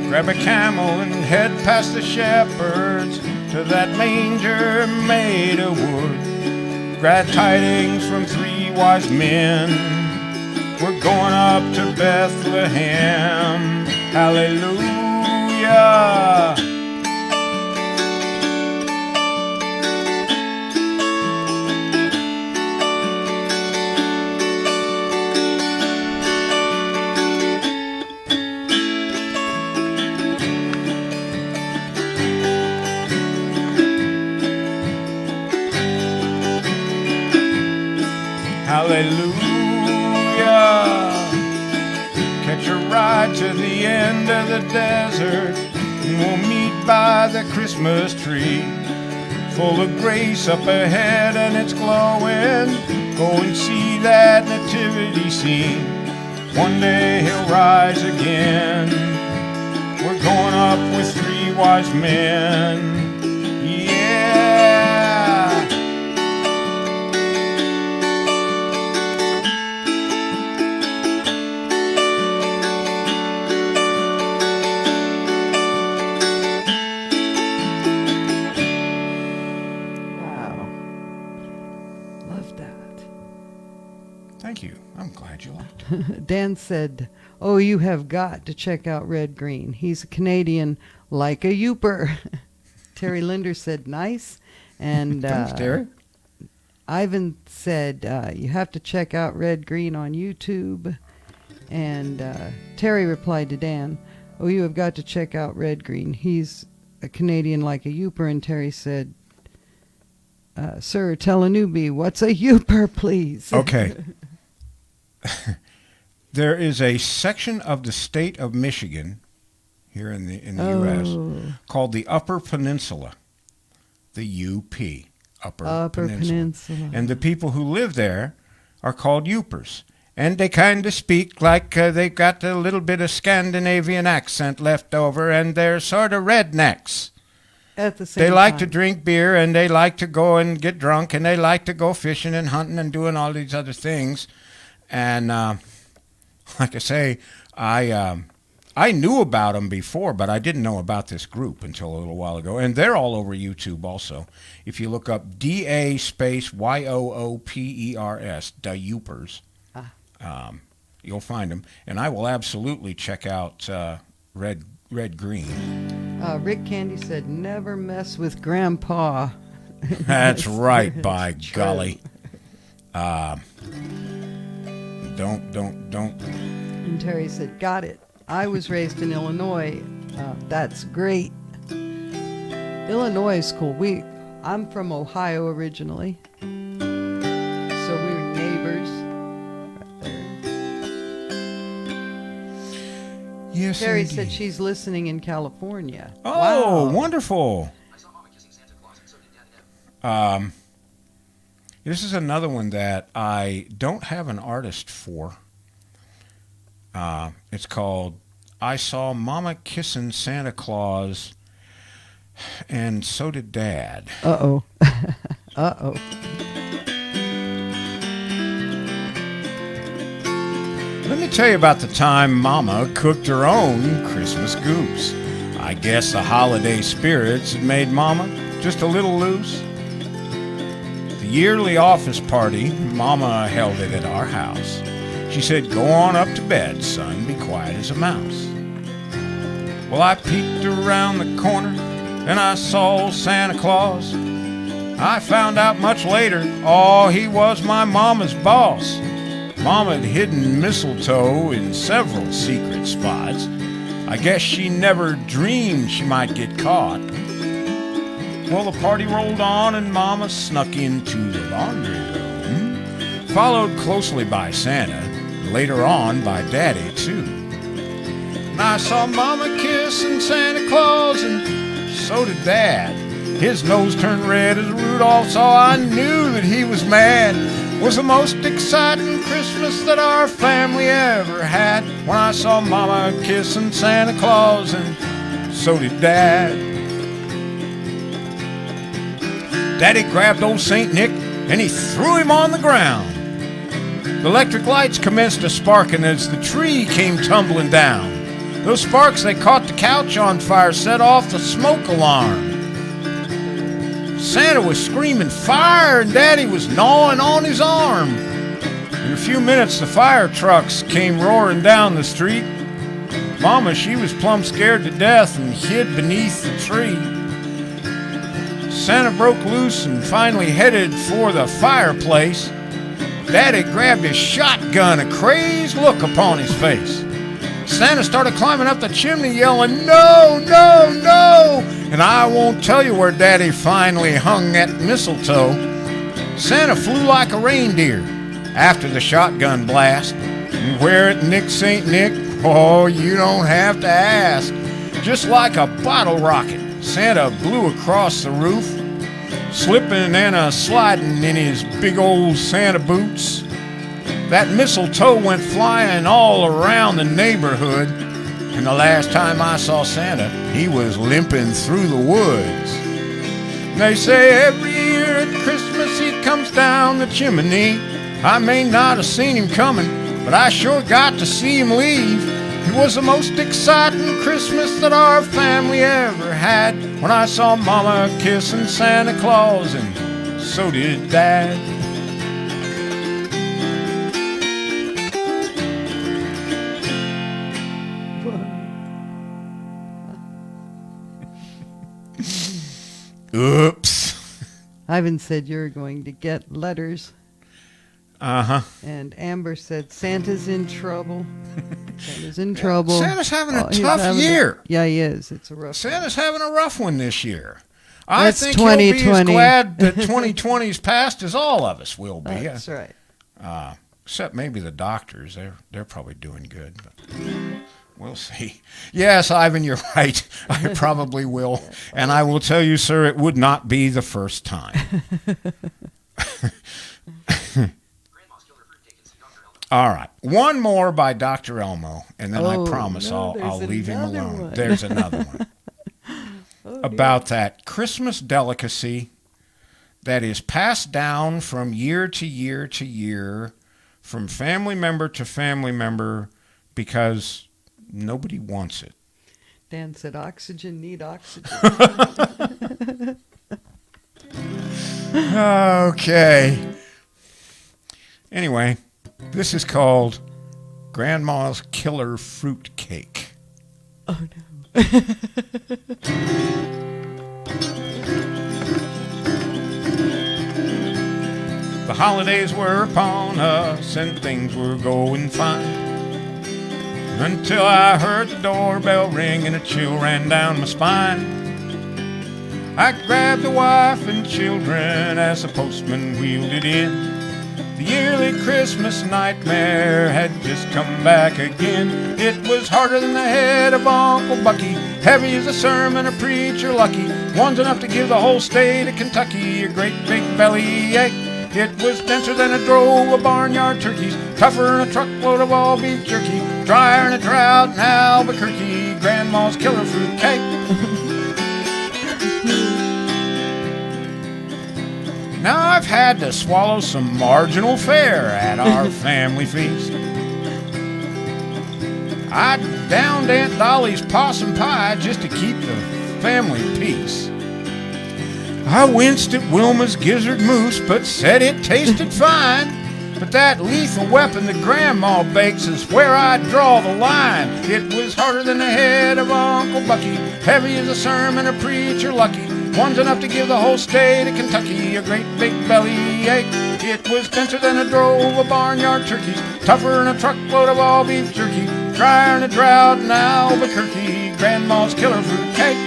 Grab a camel and head past the shepherds to that manger made of wood. Glad tidings from 3 wise men. We're going up to Bethlehem. Hallelujah. Hallelujah. Catch a ride to the end of the desert, and we'll meet by the Christmas tree. Full of grace up ahead and it's glowing. Go and see that nativity scene. One day he'll rise again. We're going up with 3 wise men. Thank you. I'm glad you liked it. Dan said, "Oh, you have got to check out Red Green. He's a Canadian like a Youper." Terry Linder said, "Nice." And Thanks, Terry. Ivan said, "You have to check out Red Green on YouTube." And Terry replied to Dan, "Oh, you have got to check out Red Green. He's a Canadian like a Youper." And Terry said, "Sir, tell a newbie, what's a Youper, please?" Okay. There is a section of the state of Michigan here in the U.S. called the Upper Peninsula, the UP, Upper Peninsula. And the people who live there are called Youpers. And they kind of speak like they've got a little bit of Scandinavian accent left over, and they're sort of rednecks. At the same They like time. to drink beer, and they like to go and get drunk, and they like to go fishing and hunting and doing all these other things. And like I say, I knew about them before, but I didn't know about this group until a little while ago. And they're all over YouTube also. If you look up DA space YOOPERS, the Youpers, you'll find them. And I will absolutely check out Red Green. Rick Candy said, "Never mess with Grandpa." That's right, by True. golly. Don't. And Terry said, "Got it. I was raised in Illinois. That's great. Illinois is cool. I'm from Ohio originally, so we were neighbors right there." Yes, Terry indeed. said she's listening in California. Oh, Wow. wonderful. I saw Mama kissing Santa Claus, and so did Daddy Deb. This is another one that I don't have an artist for. It's called I Saw Mama Kissing Santa Claus, and so did Dad. Uh-oh. Uh-oh. Let me tell you about the time Mama cooked her own Christmas goose. I guess the holiday spirits had made Mama just a little loose. The yearly office party, Mama held it at our house. She said, "Go on up to bed, son, be quiet as a mouse." Well, I peeked around the corner and I saw Santa Claus. I found out much later, he was my mama's boss. Mama had hidden mistletoe in several secret spots. I guess she never dreamed she might get caught. Well, the party rolled on and Mama snuck into the laundry room, followed closely by Santa, later on by Daddy, too. And I saw Mama kissing Santa Claus, and so did Dad. His nose turned red as Rudolph saw. I knew that he was mad. Was the most exciting Christmas that our family ever had. When I saw Mama kissing Santa Claus, and so did Dad. Daddy grabbed old St. Nick and he threw him on the ground. The electric lights commenced to sparking as the tree came tumbling down. Those sparks, they caught the couch on fire, set off the smoke alarm. Santa was screaming fire and Daddy was gnawing on his arm. In a few minutes, the fire trucks came roaring down the street. Mama, she was plumb scared to death and hid beneath the tree. Santa broke loose and finally headed for the fireplace. Daddy grabbed his shotgun, a crazed look upon his face. Santa started climbing up the chimney yelling, "No, no, no!" And I won't tell you where Daddy finally hung that mistletoe. Santa flew like a reindeer after the shotgun blast. And where it nicked St. Nick, oh, you don't have to ask. Just like a bottle rocket, Santa blew across the roof, slipping and sliding in his big old Santa boots. That mistletoe went flying all around the neighborhood, and the last time I saw Santa, he was limping through the woods. They say every year at Christmas he comes down the chimney. I may not have seen him coming, but I sure got to see him leave. It was the most exciting Christmas that our family ever had, when I saw Mama kissing Santa Claus, and so did Dad. Oops. Ivan said you're going to get letters. Uh-huh. And Amber said Santa's in trouble. Santa's in trouble. Santa's having a he's tough having year. Yeah, he is. It's a rough Santa's having a rough one this year. That's I think he'll be as 2020. glad that 2020's passed as all of us will be. That's right. Except maybe the doctors. They're probably doing good. But we'll see. Yes, Ivan, you're right. I probably will. And I will tell you, sir, it would not be the first time. All right. One more by Dr. Elmo, and then I promise I'll leave him alone. One. There's another one. About that Christmas delicacy that is passed down from year to year to year, from family member to family member, because nobody wants it. Dan said, oxygen, need oxygen. Okay. Anyway, this is called Grandma's Killer Fruit Cake. Oh, no. The holidays were upon us and things were going fine, until I heard the doorbell ring and a chill ran down my spine. I grabbed the wife and children as the postman wheeled it in. The yearly Christmas nightmare had just come back again. It was harder than the head of Uncle Bucky, heavy as a sermon, a preacher lucky. One's enough to give the whole state of Kentucky a great big belly ache. It was denser than a drove of barnyard turkeys, tougher than a truckload of all beef jerky, drier than a drought in Albuquerque. Grandma's killer fruit cake. Now I've had to swallow some marginal fare at our family feast. I downed Aunt Dolly's possum pie just to keep the family peace. I winced at Wilma's gizzard mousse, but said it tasted fine. But that lethal weapon that Grandma bakes is where I draw the line. It was harder than the head of Uncle Bucky, heavy as a sermon, a preacher lucky. One's enough to give the whole state of Kentucky a great big belly ache. It was denser than a drove of barnyard turkeys, tougher than a truckload of all beef jerky, drier than a drought in Albuquerque. Grandma's killer fruit cake.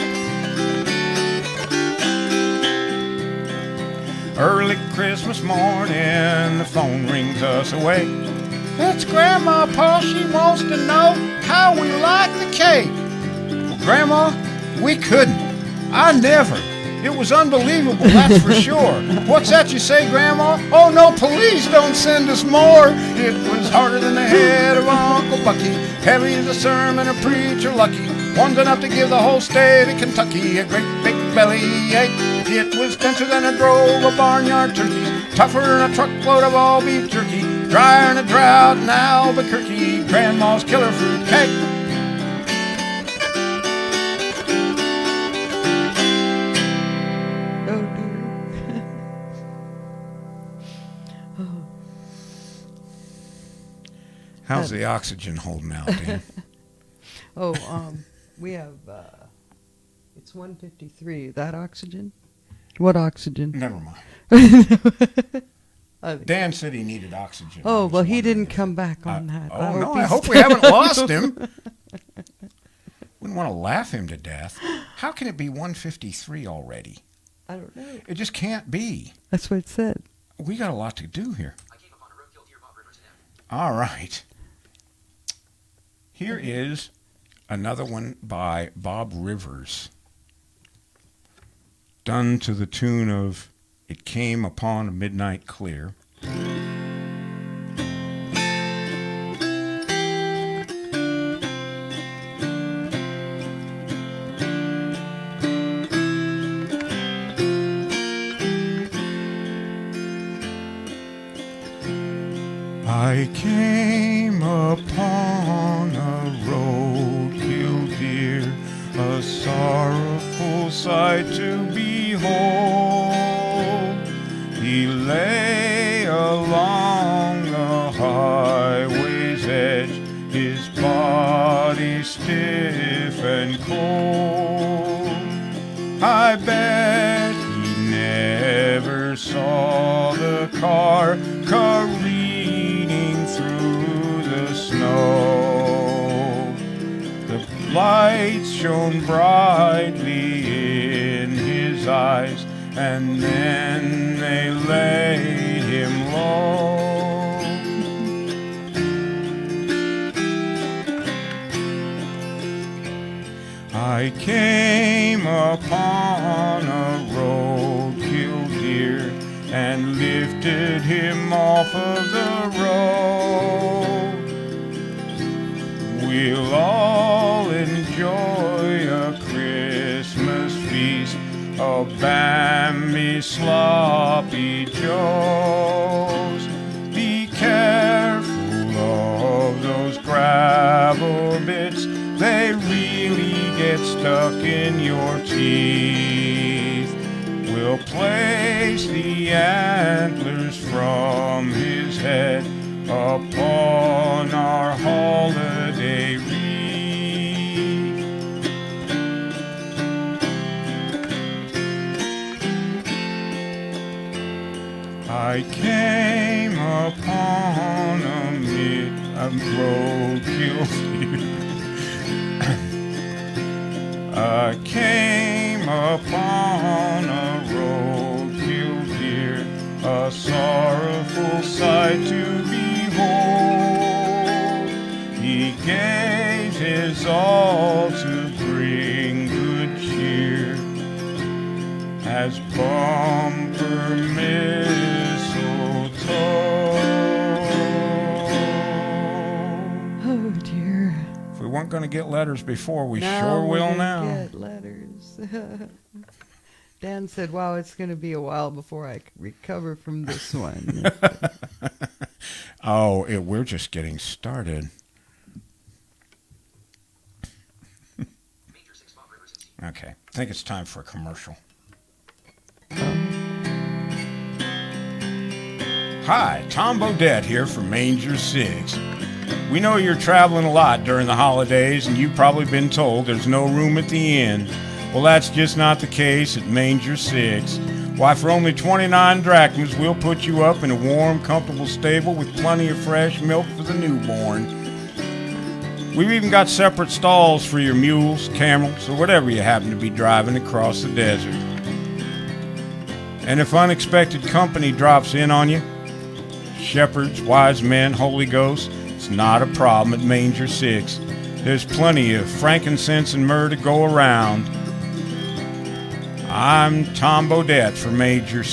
Early Christmas morning, the phone rings us awake. It's Grandma Pa, she wants to know how we like the cake. Well, Grandma, we couldn't. I never. It was unbelievable, that's for sure. What's that you say, Grandma? Oh no, please don't send us more. It was harder than the head of Uncle Bucky, heavy as a sermon, a preacher lucky. One's enough to give the whole state of Kentucky a great big belly ache. It was denser than a drove of barnyard turkeys, tougher than a truckload of all beef jerky, drier than a drought in Albuquerque, Grandma's killer fruit cake. Oh dear. How's the oxygen holding out, Dan? We have, it's 153. That oxygen? What oxygen? Never mind. Dan said he needed oxygen. Oh, well, he didn't come back on that. I hope we haven't lost him. Wouldn't want to laugh him to death. How can it be 153 already? I don't know. It just can't be. That's what it said. We got a lot to do here. I came upon a roadkill deer Bob Rivers and All right. Here is another one by Bob Rivers, done to the tune of It Came Upon a Midnight Clear. I came upon a roadkill deer, a sorrowful sight to behold. He lay along the highway's edge, his body stiff and cold. I bet he never saw the car careening through the snow. The lights shone brightly in his eyes, and then they laid him low. I came upon a roadkill deer and lifted him off of the road. We'll all enjoy a Christmas feast of Bambi sloppy joes. Be careful of those gravel bits, they really get stuck in your teeth. We'll place the antlers from his head upon our holiday wreath. I came upon a roadkill deer. I came upon a roadkill deer, a sorrowful sight to behold. He gave his all to bring good cheer, as bumper mistletoe. Oh dear. If we weren't going to get letters before, we Now sure we're will gonna now. Get letters. Dan said, "Wow, it's going to be a while before I recover from this one." We're just getting started. Major 6 Bob Rivers and Okay, I think it's time for a commercial. Hi, Tom Bodette here from Manger 6. We know you're traveling a lot during the holidays, and you've probably been told there's no room at the inn. Well, that's just not the case at Manger 6. Why, for only 29 drachmas, we'll put you up in a warm, comfortable stable with plenty of fresh milk for the newborn. We've even got separate stalls for your mules, camels, or whatever you happen to be driving across the desert. And if unexpected company drops in on you, shepherds, wise men, Holy Ghost, it's not a problem at Manger 6. There's plenty of frankincense and myrrh to go around. I'm Tom Bodette for Manger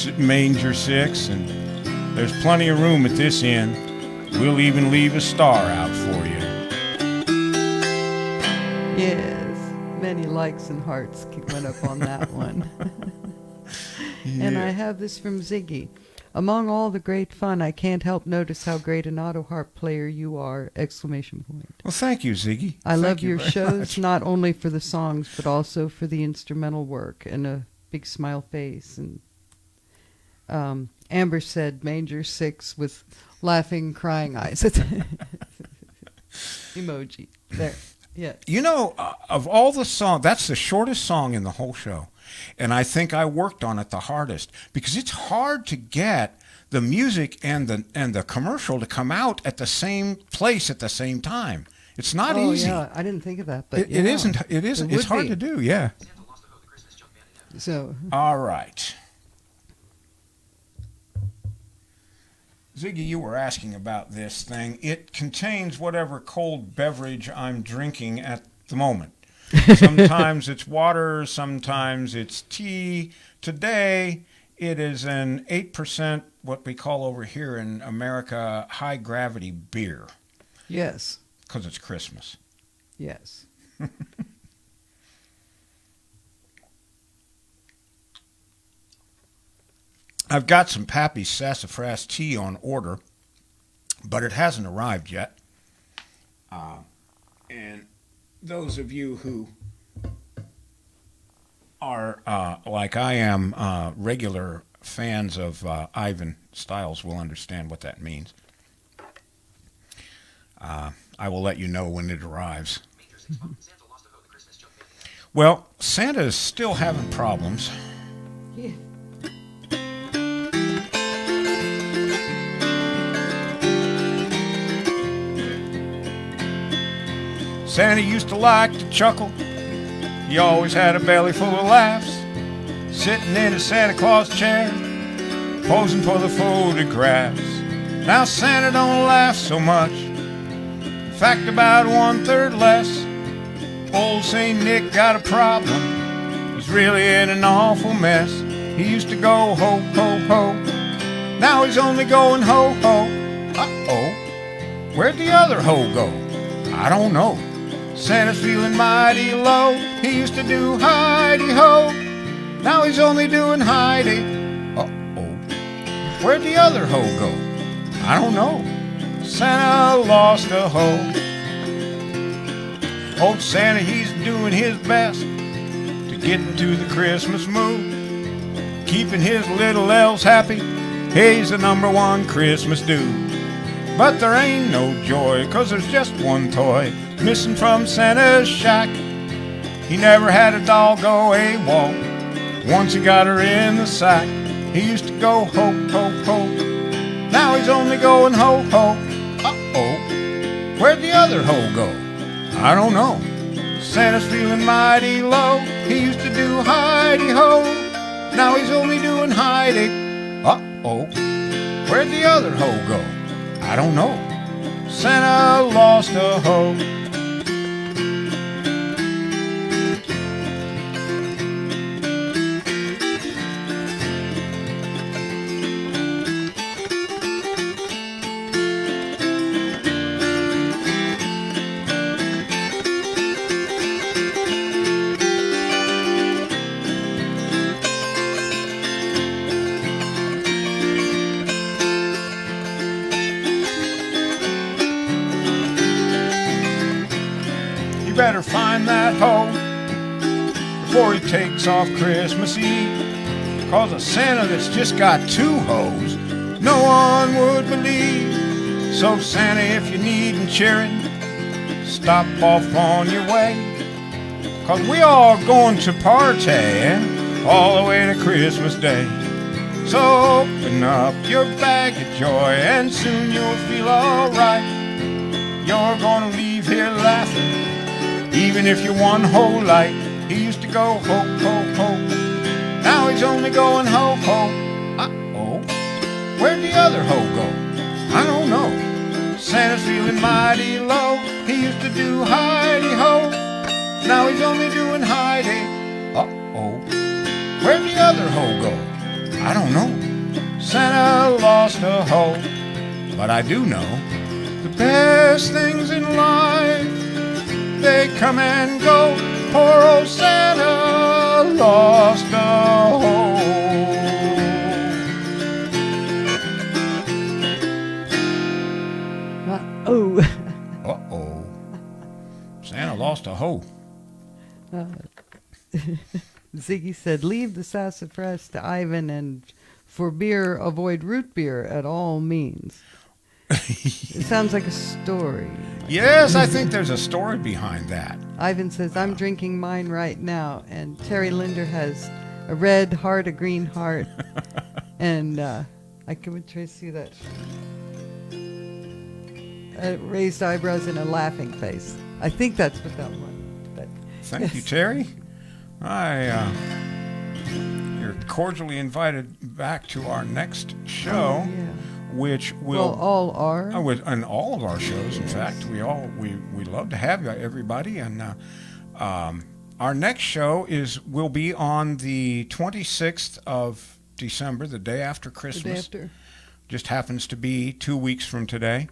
6, and there's plenty of room at this inn. We'll even leave a star out for you. Yes, many likes and hearts went up on that one. And I have this from Ziggy. Among all the great fun, I can't help notice how great an autoharp player you are! Exclamation point. Well, thank you, Ziggy. I love you your very shows, much. not only for the songs, but also for the instrumental work, and a big smile face. And Amber said Manger 6 with laughing, crying eyes. Emoji. There. Yeah. You know, of all the songs, that's the shortest song in the whole show. And I think I worked on it the hardest because it's hard to get the music and the commercial to come out at the same place at the same time. It's not easy. Yeah, I didn't think of that, but It yeah, isn't. It isn't. It's hard to do. Yeah. Santa lost a hoe, the Christmas junk man in heaven. So All right. Ziggy, you were asking about this thing. It contains whatever cold beverage I'm drinking at the moment. Sometimes it's water, sometimes it's tea. Today, it is an 8%, what we call over here in America, high gravity beer, yes, because it's Christmas. yes. I've got some Pappy's Sassafras tea on order, but it hasn't arrived yet. And those of you who are, like I am, regular fans of Ivan Styles will understand what that means. I will let you know when it arrives. Manger 6 fun. Santa lost a hoe, the Christmas junk man in heaven. Well, Santa is still having problems. Yeah. Santa used to like to chuckle. He always had a belly full of laughs. Sitting in his Santa Claus chair, posing for the photographs. Now Santa don't laugh so much. In fact, about 1/3 less. Old St. Nick got a problem. He's really in an awful mess. He used to go ho, ho, ho. Now he's only going ho, ho. Uh-oh. Where'd the other ho go? I don't know. Santa's feeling mighty low. He used to do hidey-ho. Now he's only doing hidey. Uh-oh. Where'd the other ho go? I don't know. Santa lost a hoe. Old Santa, he's doing his best to get into the Christmas mood. Keeping his little elves happy. He's the #1 Christmas dude. But there ain't no joy, 'cause there's just one toy missing from Santa's shack. He never had a doll go AWOL. Once he got her in the sack. He used to go ho, ho, ho. Now he's only going ho, ho. Uh-oh. Where'd the other ho go? I don't know. Santa's feeling mighty low. He used to do hidey-ho. Now he's only doing hidey. Uh-oh. Where'd the other ho go? I don't know. Santa lost a hoe. You better find that hoe before he takes off Christmas Eve. 'Cause a Santa that's just got 2 hoes, no one would believe. So Santa, if you need cheering, stop off on your way. 'Cause we all going to party all the way to Christmas Day. So open up your bag of joy and soon you'll feel alright. You're gonna leave here laughing, even if you're one whole light. He used to go ho, ho, ho. Now he's only going ho, ho. Where'd the other hoe go? I don't know. Santa's feeling mighty low. He used to do hidey-ho. Now he's only doing hidey. Uh-oh. Where'd the other hoe go? I don't know. Santa lost a hoe. But I do know the best things in life, they come and go. Poor old Santa lost a hoe. Oh. Uh-oh. Santa lost a hoe. Ziggy said, leave the sassafras to Ivan, and for beer, avoid root beer at all means. It sounds like a story. Yes, I think there's a story behind that. Ivan says, I'm drinking mine right now. And Terry Linder has a red heart, a green heart. And I can try to see that. Raised eyebrows and a laughing face. I think that's what that one. But Thank you, Terry. You're cordially invited back to our next show, which will all are. And all of our shows. In fact, we love to have you, everybody. And our next show will be on the 26th of December, the day after Christmas. The day after. Just happens to be 2 weeks from today,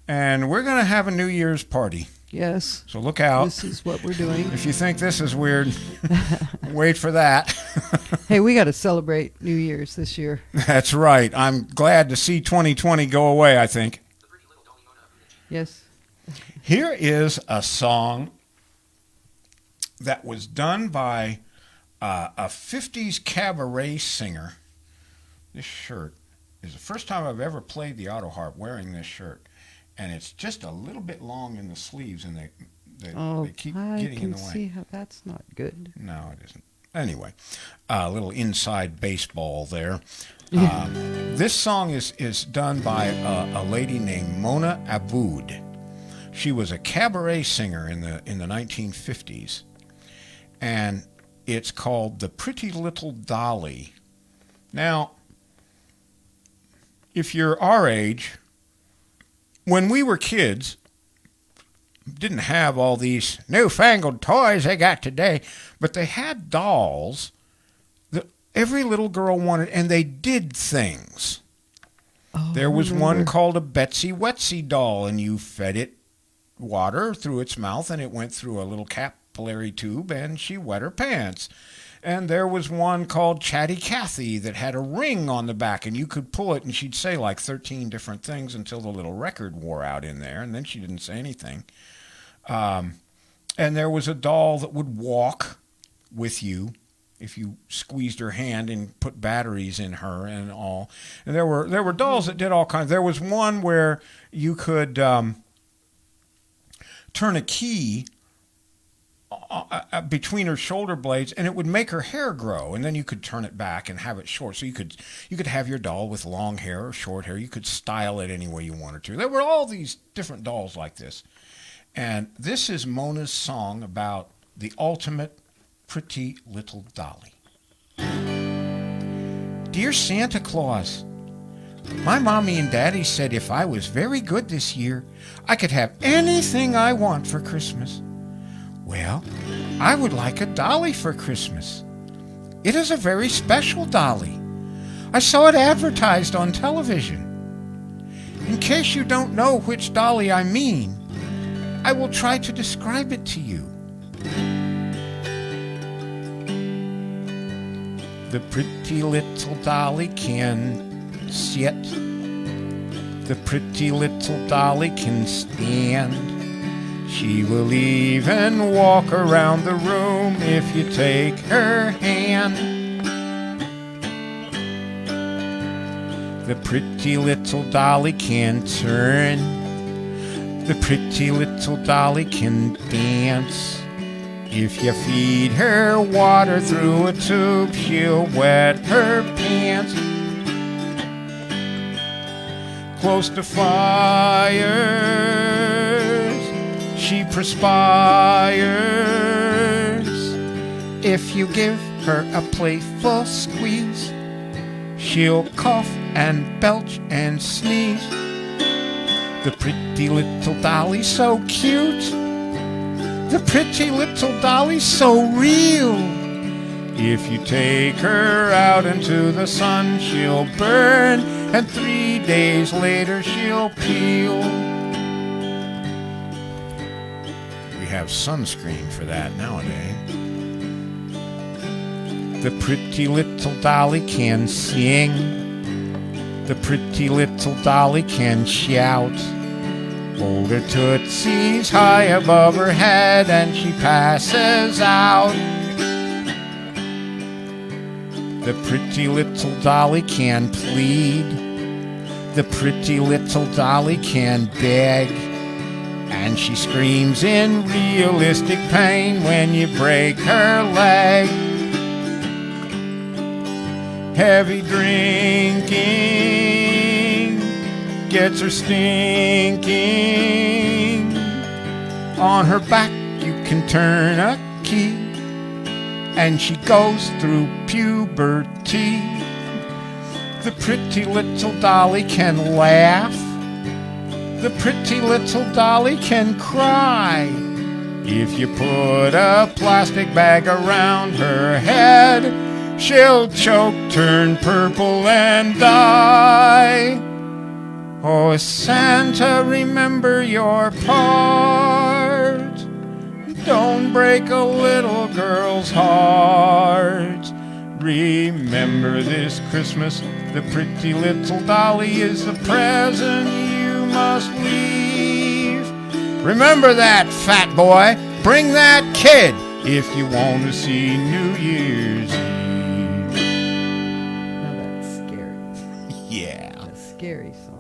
and we're going to have a New Year's party. Yes. So look out. This is what we're doing. If you think this is weird, wait for that. Hey, we got to celebrate New Year's this year. That's right. I'm glad to see 2020 go away, I think. Yes. Here is a song that was done by a 50s cabaret singer. This shirt is the first time I've ever played the Autoharp wearing this shirt. And it's just a little bit long in the sleeves, and they keep getting in the way. I can see how that's not good. No, it isn't. Anyway, a little inside baseball there. This song is done by a lady named Mona Aboud. She was a cabaret singer in the 1950s, and it's called "The Pretty Little Dolly." Now, if you're our age, when we were kids, didn't have all these newfangled toys they got today, but they had dolls that every little girl wanted, and they did things. Oh, There was one called a Betsy Wetsy doll, and you fed it water through its mouth, and it went through a little capillary tube, and she wet her pants. And there was one called Chatty Cathy that had a ring on the back, and you could pull it, and she'd say like 13 different things until the little record wore out in there, and then she didn't say anything. And there was a doll that would walk with you if you squeezed her hand and put batteries in her and all. And there were dolls that did all kinds. There was one where you could turn a key between her shoulder blades, and it would make her hair grow, and then you could turn it back and have it short. So you could have your doll with long hair or short hair. You could style it any way you wanted to. There were all these different dolls like this. And this is Mona's song about the ultimate pretty little dolly. Dear Santa Claus, my mommy and daddy said if I was very good this year, I could have anything I want for Christmas. Well, I would like a dolly for Christmas. It is a very special dolly. I saw it advertised on television. In case you don't know which dolly I mean, I will try to describe it to you. The pretty little dolly can sit. The pretty little dolly can stand. She will even walk around the room if you take her hand. The pretty little dolly can turn. The pretty little dolly can dance. If you feed her water through a tube, she'll wet her pants. Close to fires, she perspires. If you give her a playful squeeze, she'll cough and belch and sneeze. The pretty little dolly's so cute. The pretty little dolly's so real. If you take her out into the sun, she'll burn, and 3 days later she'll peel. We have sunscreen for that nowadays. The pretty little dolly can sing. The pretty little dolly can shout. Hold her tootsies high above her head and she passes out. The pretty little dolly can plead. The pretty little dolly can beg. And she screams in realistic pain when you break her leg. Heavy drinking gets her stinking. On her back you can turn a key, and she goes through puberty. The pretty little dolly can laugh. The pretty little dolly can cry. If you put a plastic bag around her head, she'll choke, turn purple, and die. Oh, Santa, remember your part. Don't break a little girl's heart. Remember this Christmas, the pretty little dolly is the present you must leave. Remember that, fat boy. Bring that kid if you want to see New Year's Eve. Now that's scary. Yeah. A scary song.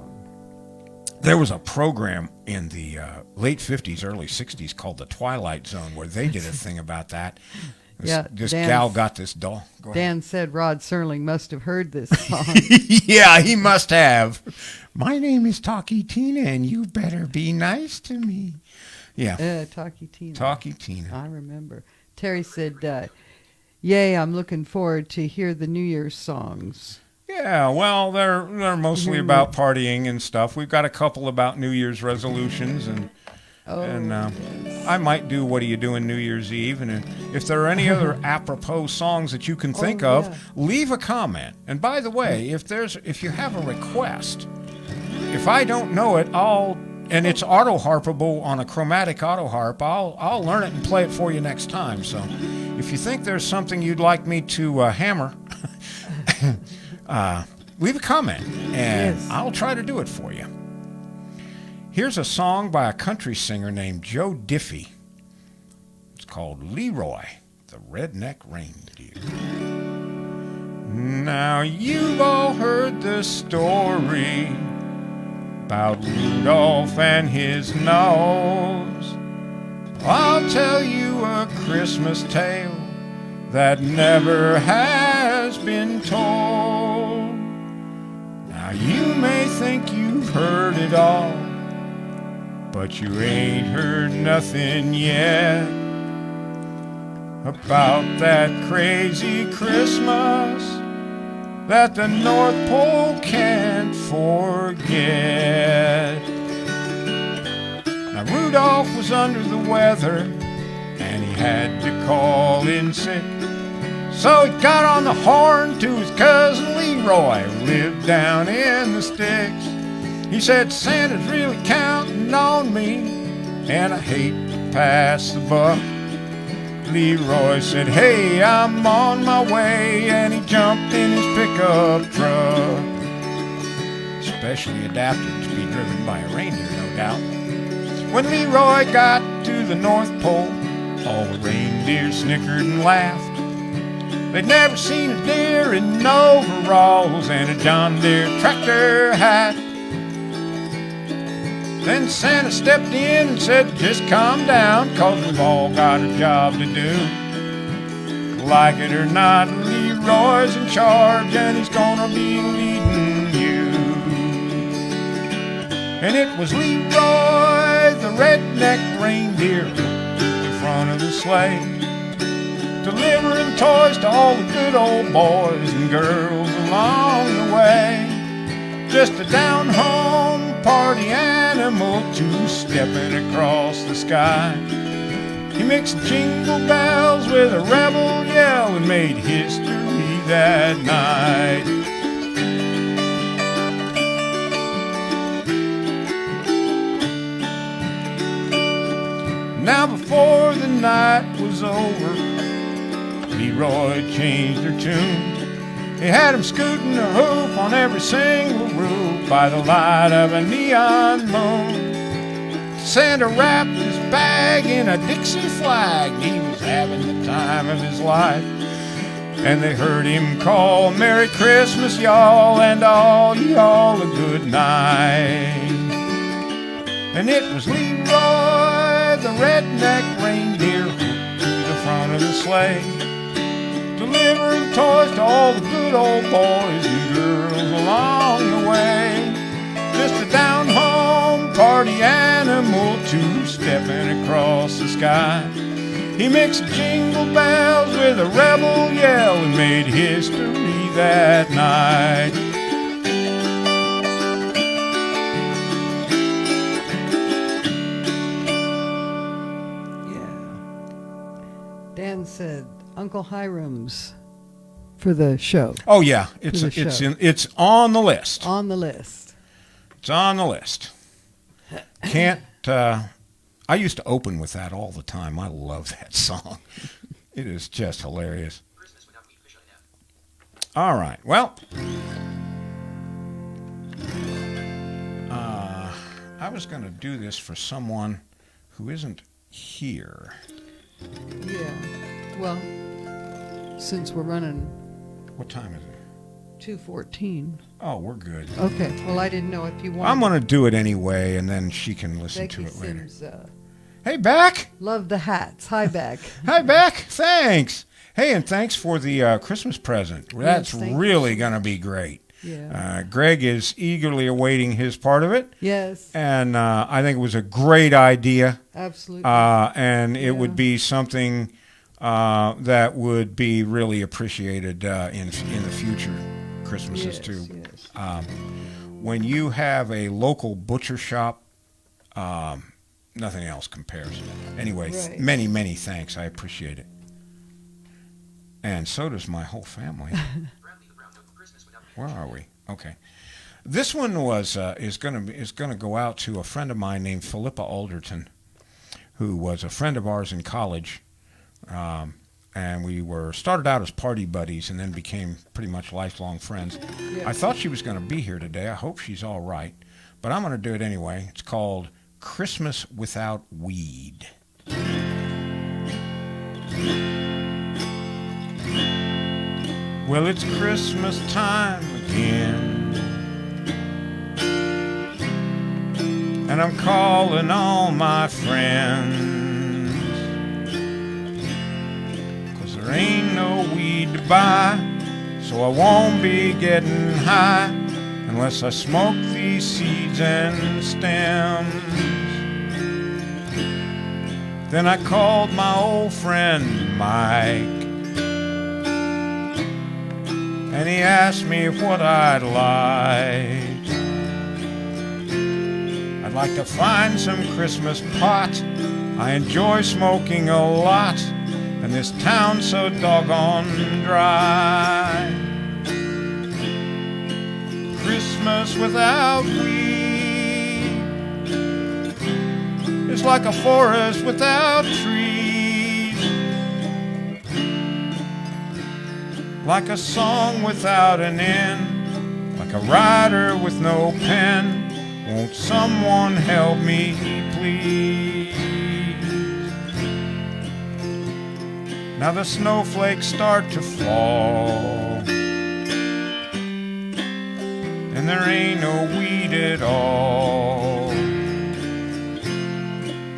There was a program in the late 50s, early 60s called The Twilight Zone where they did a thing about that. This gal got this doll. Go ahead. Dan said Rod Serling must have heard this song. Yeah, he must have. My name is Talkie Tina, and you better be nice to me. Yeah. Talkie Tina. Talkie Tina. I remember. Terry said, yay, I'm looking forward to hear the New Year's songs. Yeah, well, they're mostly about partying and stuff. We've got a couple about New Year's resolutions, and I might do What Are You Doing New Year's Eve, and if there are any other apropos songs that you can think of, leave a comment. And by the way, if you have a request, if I don't know it, and it's auto-harpable on a chromatic auto-harp, I'll learn it and play it for you next time. So if you think there's something you'd like me to hammer, leave a comment, and I'll try to do it for you. Here's a song by a country singer named Joe Diffie. It's called Leroy, the Redneck Reindeer. Now you've all heard the story about Rudolph and his nose. I'll tell you a Christmas tale that never has been told. Now you may think you've heard it all, but you ain't heard nothing yet about that crazy Christmas that the North Pole can't forget. Now Rudolph was under the weather and he had to call in sick, so he got on the horn to his cousin Leroy, who lived down in the sticks. He said, Santa's really counting on me, and I hate to pass the buck. Leroy said, hey, I'm on my way, and he jumped in his pickup truck. Specially adapted to be driven by a reindeer, no doubt. When Leroy got to the North Pole, all the reindeer snickered and laughed. They'd never seen a deer in overalls and a John Deere tractor hat. Then Santa stepped in and said, just calm down, 'cause we've all got a job to do. Like it or not, Leroy's in charge and he's gonna be leading you. And it was Leroy, the redneck reindeer, in front of the sleigh, delivering toys to all the good old boys and girls along Just a down-home party animal two-stepping across the sky. He mixed jingle bells with a rebel yell and made history that night. Now before the night was over, Leroy changed her tune. He had him scooting the hoof on every single roof by the light of a neon moon. Santa wrapped his bag in a Dixie flag. He was having the time of his life. And they heard him call, Merry Christmas, y'all, and all y'all a good night. And it was Leroy, the redneck reindeer, hooked to the front of the sleigh, delivering toys to all the good old boys and girls along the way. Just a down-home party animal two-stepping across the sky. He mixed jingle bells with a rebel yell and made history that night. Yeah. Dan said Uncle Hiram's for the show. Oh yeah, it's the show. it's on the list. On the list. It's on the list. Can't. I used to open with that all the time. I love that song. It is just hilarious. Christmas without meat fish on it. All right. Well, I was going to do this for someone who isn't here. Yeah. Well, since we're running What time is it? 2:14. Oh, we're good. Okay. Well, I didn't know if you wanted. I'm going to do it anyway, and then she can listen Becky to it later. Sims, Hey, Beck. love the hats. Hi, Beck. Hi, Beck. Thanks. Hey, and thanks for the Christmas present. That's thank you. really going to be great. Yeah. Greg is eagerly awaiting his part of it, Yes. and I think it was a great idea, Absolutely. and it Yeah. would be something that would be really appreciated in the future Christmases yes, too. Yes. When you have a local butcher shop, nothing else compares. Anyway, Right. many thanks. I appreciate it. And so does my whole family. Bradley the Brown Note for Christmas without meat Where fish. are we? Okay. This one was is gonna go out to a friend of mine named Philippa Alderton, who was a friend of ours in college, and we started out as party buddies and then became pretty much lifelong friends. Yeah. I thought she was going to be here today. I hope she's all right, but I'm going to do it anyway. It's called Christmas Without Weed. Well, it's Christmas time again, and I'm calling all my friends, 'cause there ain't no weed to buy, so I won't be getting high unless I smoke these seeds and stems. Then I called my old friend Mike, and he asked me what I'd like. I'd like to find some Christmas pot. I enjoy smoking a lot, and this town's so doggone dry. Christmas without weed is like a forest without trees, like a song without an end, like a writer with no pen. Won't someone help me, please? Now the snowflakes start to fall, and there ain't no weed at all.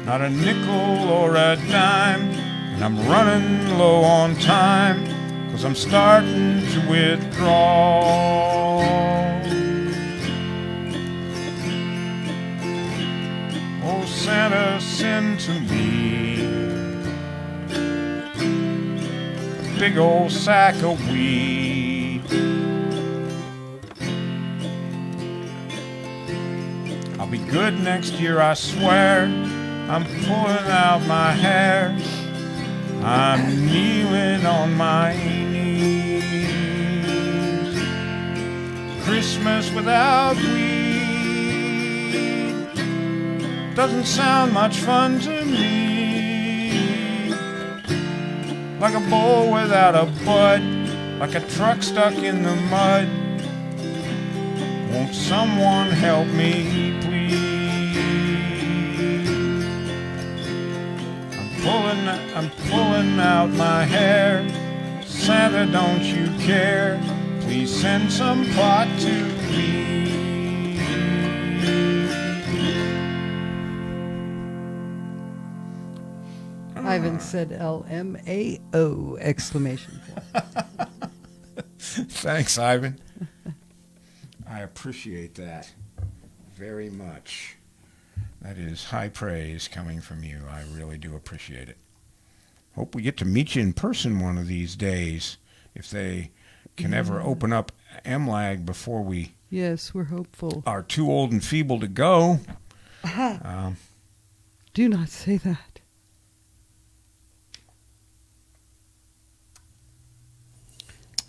Not a nickel or a dime, and I'm running low on time, 'cause I'm starting to withdraw. Oh, Santa, send to me a big old sack of weed. be good next year, I swear. I'm pulling out my hair. I'm kneeling on my knees. Christmas without weed doesn't sound much fun to me. Like a bull without a bud, like a truck stuck in the mud. Won't someone help me, please? I'm pulling out my hair. Santa, don't you care? Please send some pot to me. Ivan said LMAO exclamation point. Thanks, Ivan. I appreciate that very much. That is high praise coming from you. I really do appreciate it. Hope we get to meet you in person one of these days, if they can ever open up MLAG before we Yes, we're hopeful. are too old and feeble to go. Do not say that.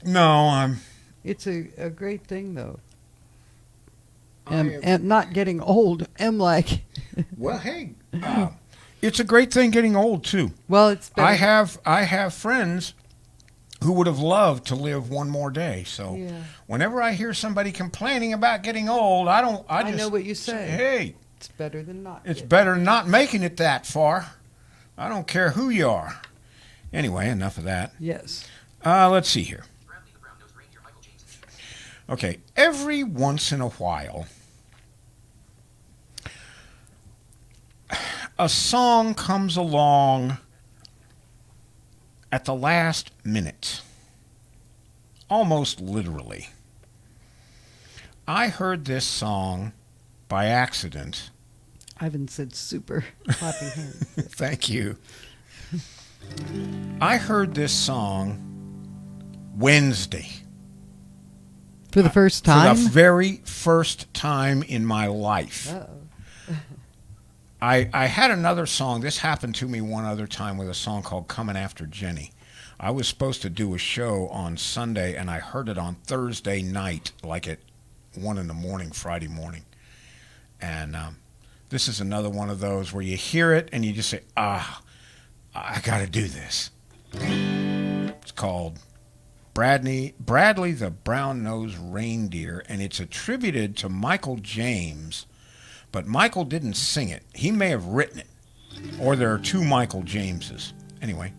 No, It's a great thing, though. And not getting old. MLAG. well, hey, it's a great thing getting old too. Well, it's better. I have friends who would have loved to live one more day. So Yeah. whenever I hear somebody complaining about getting old, I just know what you say. Hey, It's better than not. it's getting- better not making it that far. I don't care who you are. Anyway, enough of that. Yes. Let's see here. Bradley the brown-nosed reindeer, Michael James. Okay, every once in a while, a song comes along at the last minute, almost literally. I heard this song by accident. Ivan said super. Clapping hands. Thank you. I heard this song Wednesday. For the first time? For the very first time in my life. Uh-oh. I had another song. This happened to me one other time with a song called Coming After Jenny. I was supposed to do a show on Sunday, and I heard it on Thursday night, like at 1 in the morning, Friday morning. And this is another one of those where you hear it, and you just say, I got to do this. It's called Bradley the Brown-Nosed Reindeer, and it's attributed to Michael James. But Michael didn't sing it. He may have written it. Or there are two Michael Jameses. Anyway.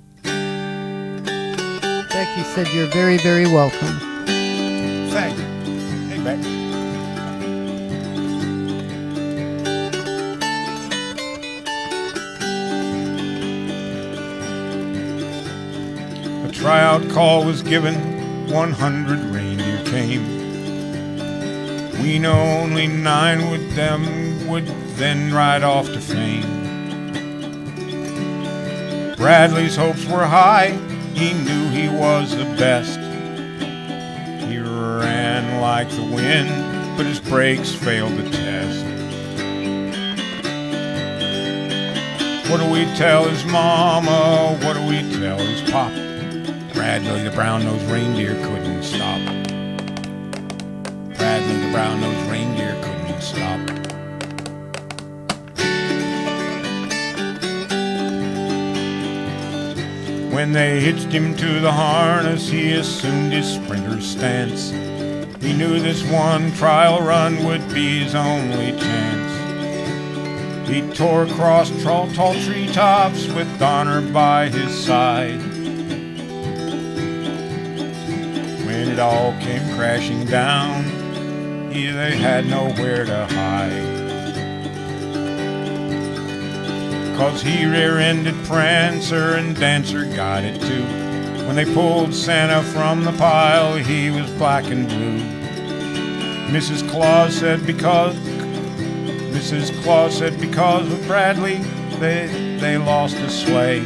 Becky said you're very, very welcome. Thank you. Hey, Beck. A tryout call was given. 100 reindeer came. We know only 9 with them would then ride off to fame. Bradley's hopes were high, he knew he was the best. He ran like the wind, but his brakes failed the test. What do we tell his mama? What do we tell his pop? Bradley the brown-nosed reindeer couldn't stop. Bradley the brown-nosed reindeer couldn't stop. When they hitched him to the harness, he assumed his sprinter's stance. He knew this one trial run would be his only chance. He tore across tall treetops with honor by his side. When it all came crashing down, they had nowhere to hide. 'Cause he rear-ended Prancer and Dancer got it too. When they pulled Santa from the pile, he was black and blue. Mrs. Claus said because of Bradley, they lost a sleigh.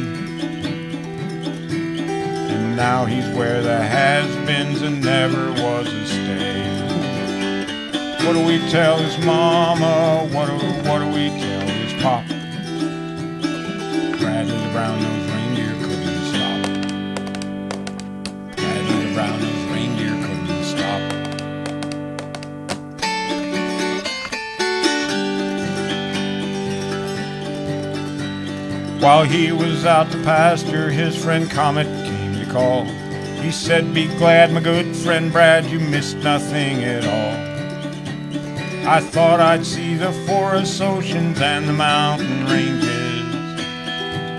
And now he's where the has-beens and never was a stay. What do we tell his mama? What do we tell his pop? Bradley the brown-nosed reindeer couldn't stop. Bradley the brown-nosed reindeer couldn't stop. While he was out to pasture, his friend Comet came to call. He said, "Be glad, my good friend Brad, you missed nothing at all. I thought I'd see the forests, oceans, and the mountain ranges.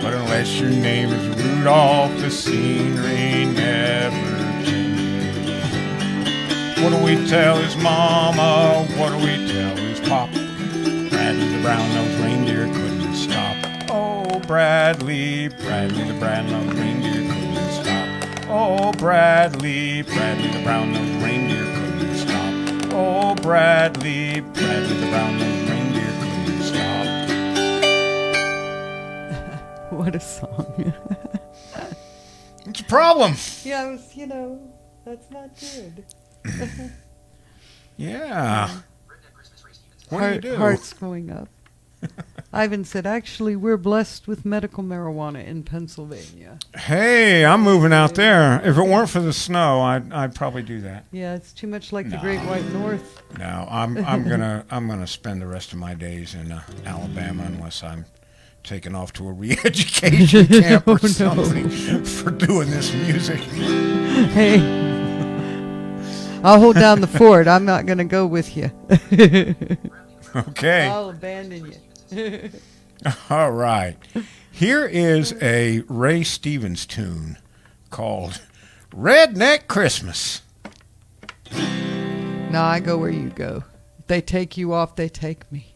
But unless your name is Rudolph, the scenery never changes." What do we tell his mama? What do we tell his pop? Bradley the brown-nosed reindeer couldn't stop. Oh, Bradley, Bradley the brown-nosed reindeer couldn't stop. Oh, Bradley, Bradley the brown-nosed reindeer couldn't stop. Oh, Bradley, Bradley the brown-nosed reindeer couldn't stop. What a song. It's a problem. Yeah, it was, that's not good. Yeah. Redneck Christmas, Ray Stevens. What do you do? Hearts going up. Ivan said, actually, we're blessed with medical marijuana in Pennsylvania. Hey, I'm moving out there. If it weren't for the snow, I'd probably do that. Yeah, it's too much like the No. Great White North. No, I'm gonna spend the rest of my days in Alabama unless I'm taken off to a re-education camp or Oh, no. something for doing this music. Hey, I'll hold down the fort. I'm not going to go with you. Okay. I'll abandon you. All right. Here is a Ray Stevens tune called Redneck Christmas. No, I go where you go. If they take you off, they take me.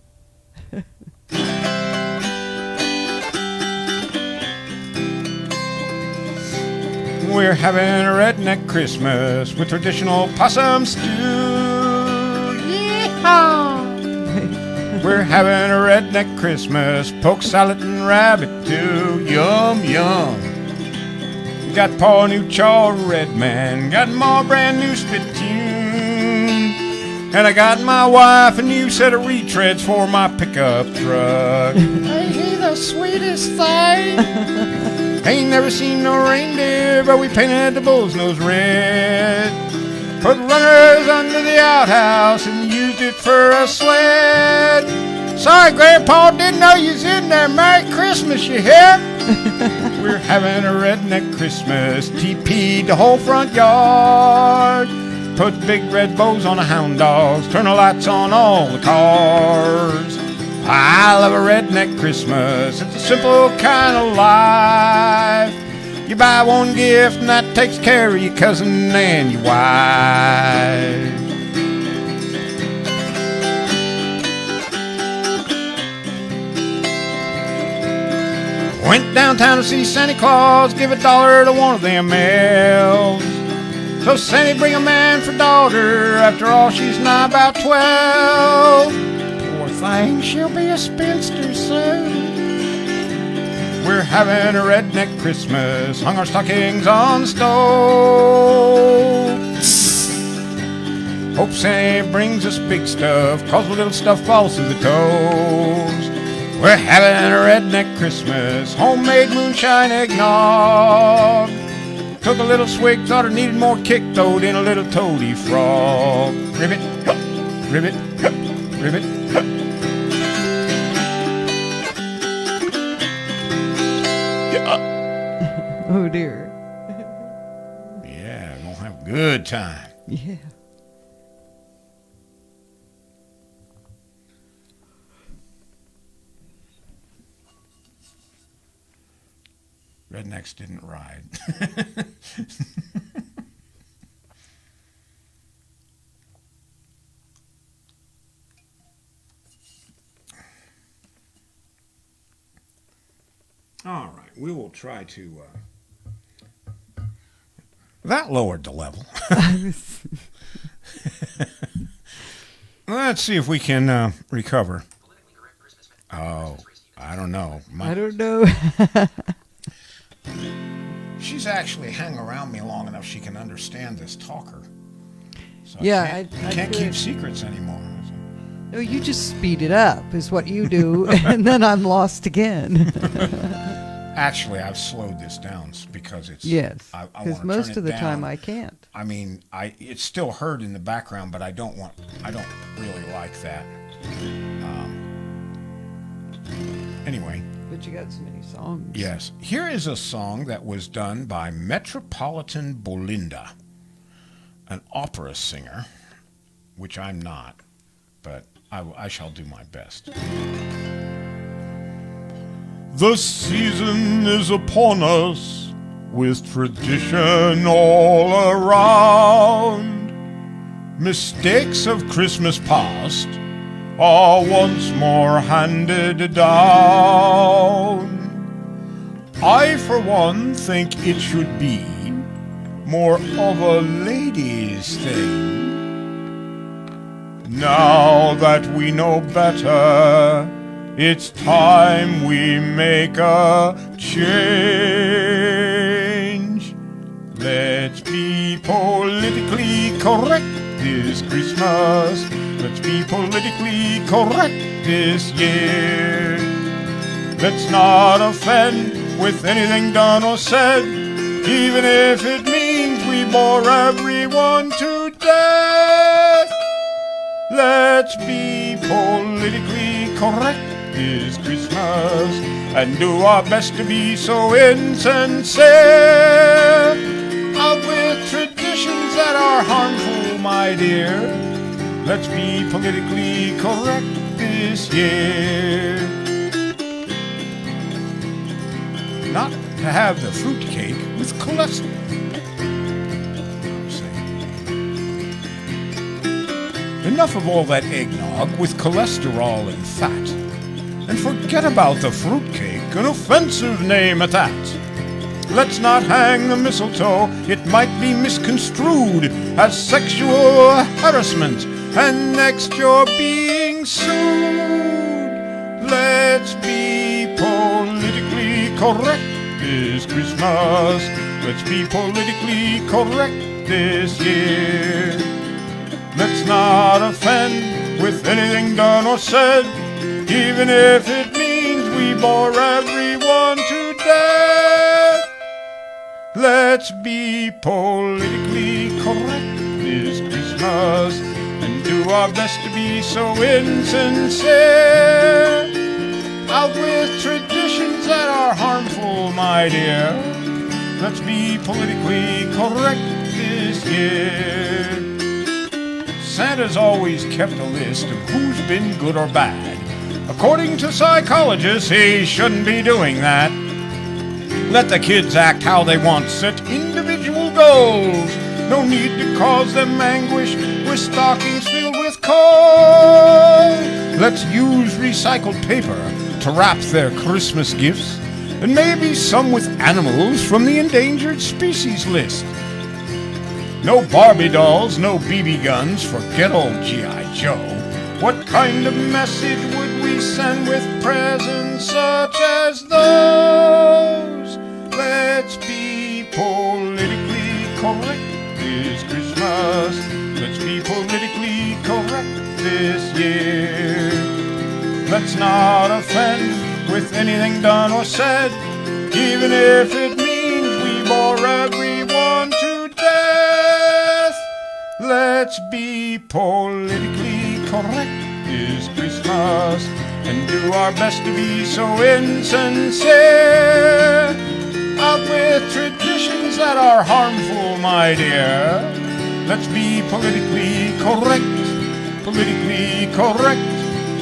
We're having a redneck Christmas with traditional possum stew. Yeehaw! We're having a redneck Christmas, poke salad and rabbit too. Yum, yum. We got Paul New Chaw Red Man, got Ma brand new spittoon. And I got my wife a new set of retreads for my pickup truck. Ain't he the sweetest thing? Ain't never seen no reindeer, but we painted the bull's nose red. Put runners under the outhouse and used it for a sled. Sorry, Grandpa, didn't know you was in there. Merry Christmas, you hear? We're having a redneck Christmas, TP'd the whole front yard. Put big red bows on the hound dogs, turn the lights on all the cars. I love a redneck Christmas, it's a simple kind of life. You buy one gift and that takes care of your cousin and your wife. Went downtown to see Santa Claus, give $1 to one of them elves. So Santa bring a man for daughter, after all she's nigh about 12. Poor thing, she'll be a spinster soon. We're having a redneck Christmas, hung our stockings on the stove. Hope Santa brings us big stuff, cause the little stuff falls through the toes. We're having a redneck Christmas, homemade moonshine eggnog. Took a little swig, thought it needed more kick, throwed in a little toady frog. Ribbit, hup, ribbit, hup, ribbit, hup. Oh, dear. Yeah, we're gonna have a good time. Yeah. Rednecks didn't ride. All right, we will try to. That lowered the level. Let's see if we can recover. Oh, I don't know. I don't know. She's actually hung around me long enough she can understand this talker. So Yeah, I can't keep secrets anymore. No, you just speed it up, is what you do, and then I'm lost again. Actually, I've slowed this down because it's Yes, I because wanna most turn of it the time down. I can't. I mean, it's still heard in the background, but I don't really like that. Anyway, But you got so many songs. yes, here is a song that was done by Metropolitan Bolinda, an opera singer, which I'm not, but I shall do my best. The season is upon us, with tradition all around. Mistakes of Christmas past are once more handed down. I, for one, think it should be more of a lady's thing. Now that we know better, it's time we make a change. Let's be politically correct this Christmas. Let's be politically correct this year. Let's not offend with anything done or said, even if it means we bore everyone to death. Let's be politically correct this Christmas and do our best to be so insincere. Out with traditions that are harmful, my dear. Let's be politically correct this year. Not to have the fruitcake with cholesterol. Enough of all that eggnog with cholesterol and fat. And forget about the fruitcake, an offensive name at that. Let's not hang the mistletoe, it might be misconstrued as sexual harassment, and next you're being sued. Let's be politically correct this Christmas. Let's be politically correct this year. Let's not offend with anything done or said, even if it means we bore everyone to death. Let's be politically correct this Christmas and do our best to be so insincere. Out with traditions that are harmful, my dear. Let's be politically correct this year. Santa's always kept a list of who's been good or bad. According to psychologists, he shouldn't be doing that. Let the kids act how they want, set individual goals. No need to cause them anguish with stockings filled with coal. Let's use recycled paper to wrap their Christmas gifts, and maybe some with animals from the endangered species list. No Barbie dolls, no BB guns, forget old G.I. Joe. What kind of message would we send with presents such as those? Let's be politically correct this Christmas. Let's be politically correct this year. Let's not offend with anything done or said, even if it means we bore everyone to death. Let's be politically correct this Christmas and do our best to be so insincere. Out with traditions that are harmful, my dear. Let's be politically correct, politically correct,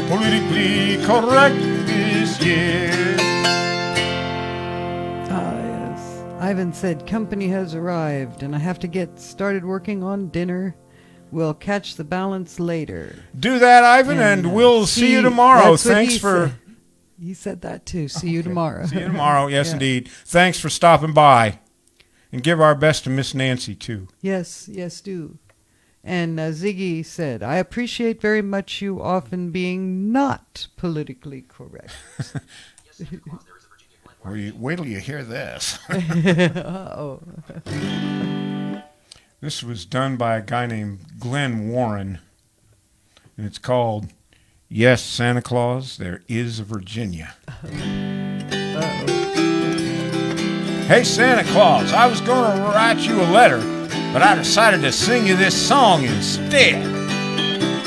politically correct this year. Yes. Ivan said company has arrived and I have to get started working on dinner. We'll catch the balance later. Do that, Ivan, and we'll see you tomorrow. That's what Thanks he for... said. He said that too. See you tomorrow. See you tomorrow. Yes, Yeah. indeed. Thanks for stopping by. And give our best to Miss Nancy, too. Yes, do. And Ziggy said, I appreciate very much you often being not politically correct. Yes, Santa Claus, there is a Virginia Glen Wait till you hear this. Uh-oh. This was done by a guy named Glenn Warren. And it's called Yes, Santa Claus, there is a Virginia. Hey, Santa Claus, I was going to write you a letter, but I decided to sing you this song instead.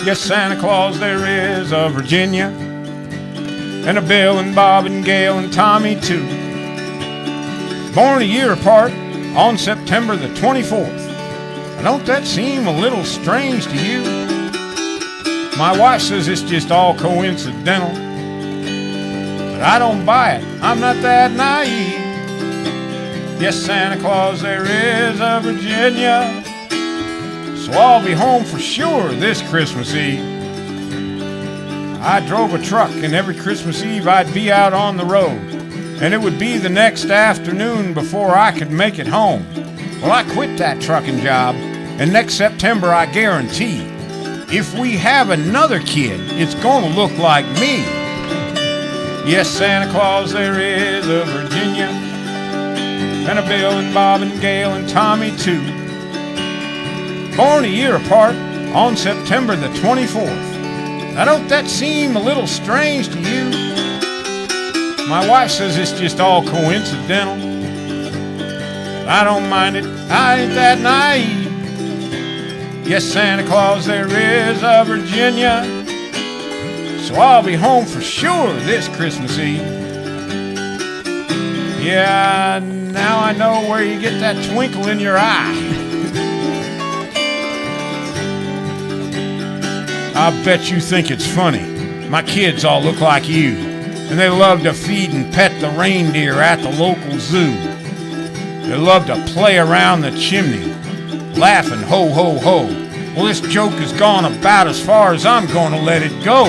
Yes, Santa Claus, there is a Virginia, and a Bill and Bob and Gail and Tommy too. Born a year apart on September the 24th. Don't that seem a little strange to you? My wife says it's just all coincidental, but I don't buy it. I'm not that naive. Yes, Santa Claus, there is a Virginia, so I'll be home for sure this Christmas Eve. I drove a truck, and every Christmas Eve I'd be out on the road, and it would be the next afternoon before I could make it home. Well, I quit that trucking job, and next September I guarantee, if we have another kid, it's gonna look like me. Yes, Santa Claus, there is a Virginia, and a Bill and Bob and Gail and Tommy too. Born a year apart on September the 24th. Now don't that seem a little strange to you? My wife says it's just all coincidental. I don't mind it, I ain't that naive. Yes, Santa Claus, there is a Virginia, so I'll be home for sure this Christmas Eve. Yeah, now I know where you get that twinkle in your eye. I bet you think it's funny. My kids all look like you, and they love to feed and pet the reindeer at the local zoo. They love to play around the chimney, laughing ho, ho, ho. Well, this joke has gone about as far as I'm going to let it go.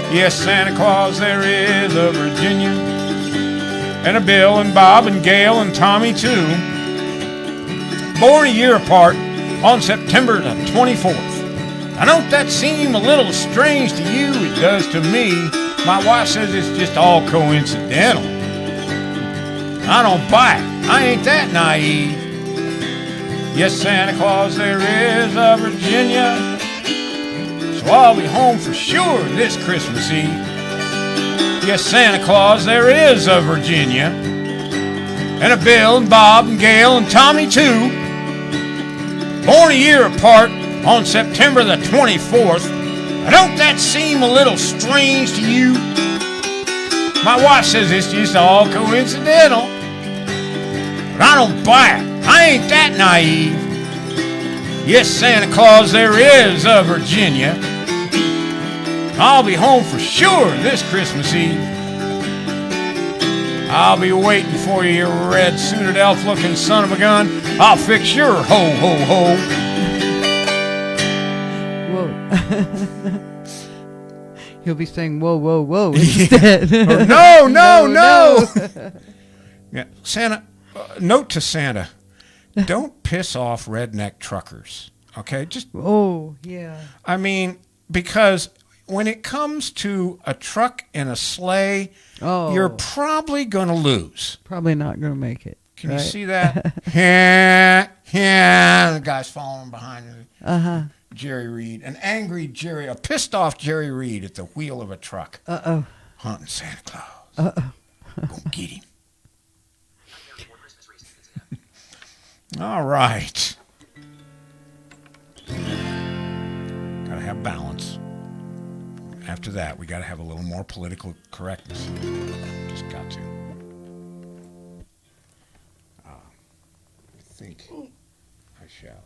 Yes, Santa Claus, there is a Virginia, and a Bill and Bob and Gail and Tommy too. Born a year apart on September the 24th. Now don't that seem a little strange to you? It does to me. My wife says it's just all coincidental. I don't buy it. I ain't that naive. Yes, Santa Claus, there is a Virginia, so I'll be home for sure this Christmas Eve. Yes, Santa Claus, there is a Virginia, and a Bill and Bob and Gail and Tommy too. Born a year apart on September the 24th. Now don't that seem a little strange to you? My wife says it's just all coincidental, but I don't buy it. I ain't that naive. Yes, Santa Claus, there is a Virginia. I'll be home for sure this Christmas Eve. I'll be waiting for you, you red-suited elf-looking son of a gun. I'll fix your ho-ho-ho. Whoa. He'll be saying whoa, whoa, whoa instead. Oh, no. Yeah, Santa, note to Santa. Don't piss off redneck truckers, okay? Just oh, yeah. I mean, because when it comes to a truck and a sleigh, you're probably going to lose. Probably not going to make it. Can you see that? Yeah, the guy's following behind him. Uh-huh. Jerry Reed, an angry Jerry, a pissed off Jerry Reed at the wheel of a truck. Uh-oh. Hunting Santa Claus. Uh-oh. Go get him. All right. Got to have balance. After that, we got to have a little more political correctness. Just got to. I think I shall.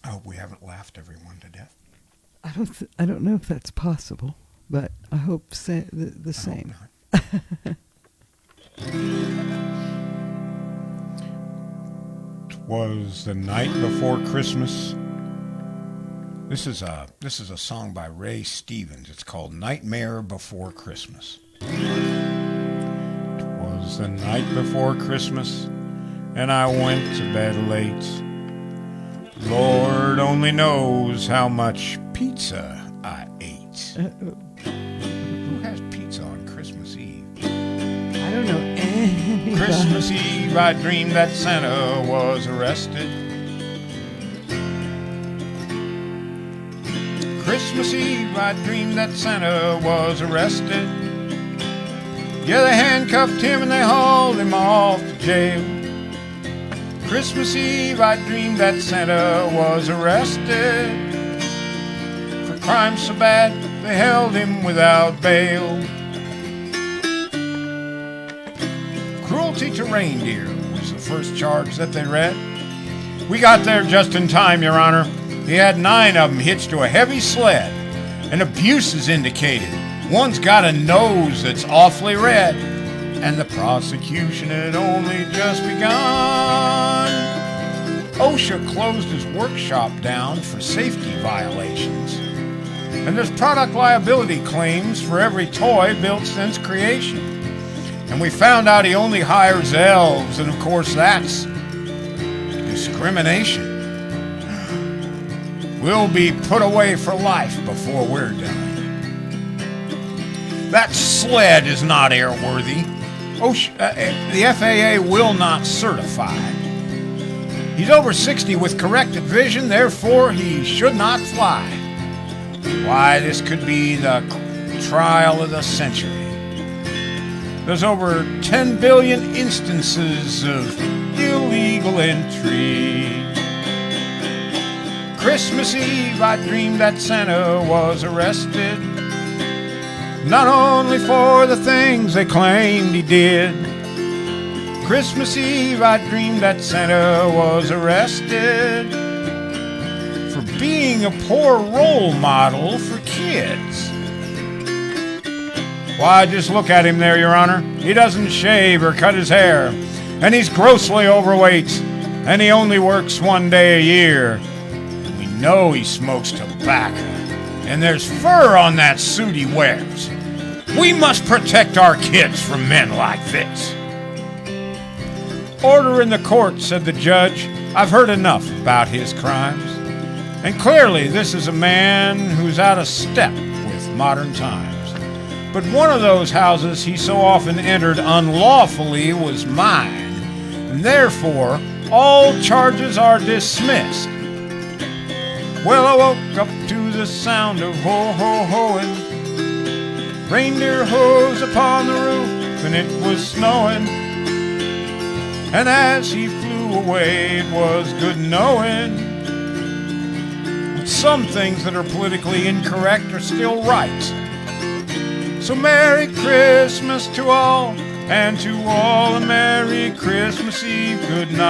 I hope we haven't laughed everyone to death. I don't know if that's possible, but I hope the same. Hope not. 'Twas the night before Christmas. This is a song by Ray Stevens. It's called Nightmare Before Christmas. 'Twas the night before Christmas, and I went to bed late. Lord only knows how much pizza I ate. Who has Christmas Eve, I dreamed that Santa was arrested. Christmas Eve, I dreamed that Santa was arrested. Yeah, they handcuffed him and they hauled him off to jail. Christmas Eve, I dreamed that Santa was arrested for crimes so bad they held him without bail. Cruelty to reindeer was the first charge that they read. We got there just in time, Your Honor. He had 9 of them hitched to a heavy sled, and abuse is indicated. One's got a nose that's awfully red, and the prosecution had only just begun. OSHA closed his workshop down for safety violations, and there's product liability claims for every toy built since creation. And we found out he only hires elves, and of course that's discrimination. We'll be put away for life before we're done. That sled is not airworthy. The FAA will not certify. He's over 60 with corrected vision, therefore he should not fly. Why, this could be the trial of the century. There's over 10 billion instances of illegal entry. Christmas Eve, I dreamed that Santa was arrested, not only for the things they claimed he did. Christmas Eve, I dreamed that Santa was arrested for being a poor role model for kids. Why, just look at him there, Your Honor. He doesn't shave or cut his hair, and he's grossly overweight, and he only works 1 day a year. We know he smokes tobacco, and there's fur on that suit he wears. We must protect our kids from men like this. Order in the court, said the judge. I've heard enough about his crimes, and clearly this is a man who's out of step with modern times. But one of those houses he so often entered unlawfully was mine, and therefore all charges are dismissed. Well, I woke up to the sound of ho-ho-hoing, reindeer hose upon the roof, and it was snowing. And as he flew away, it was good knowing that some things that are politically incorrect are still right. So Merry Christmas to all, and to all a Merry Christmas Eve, good night.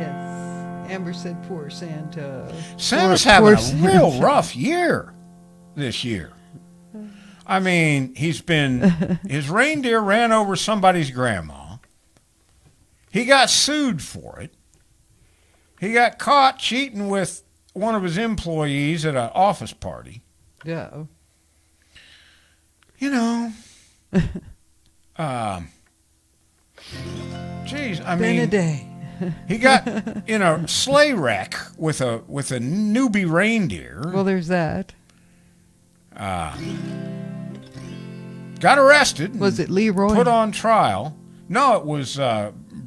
Yes. Amber said poor Santa. Santa's having a real rough year this year. I mean, his reindeer ran over somebody's grandma. He got sued for it. He got caught cheating with one of his employees at an office party. Yeah. You know, geez, I Been mean, a day. he got in a sleigh wreck with a newbie reindeer. Well, there's that. Got arrested. Was it Leroy? Put on trial. No, it was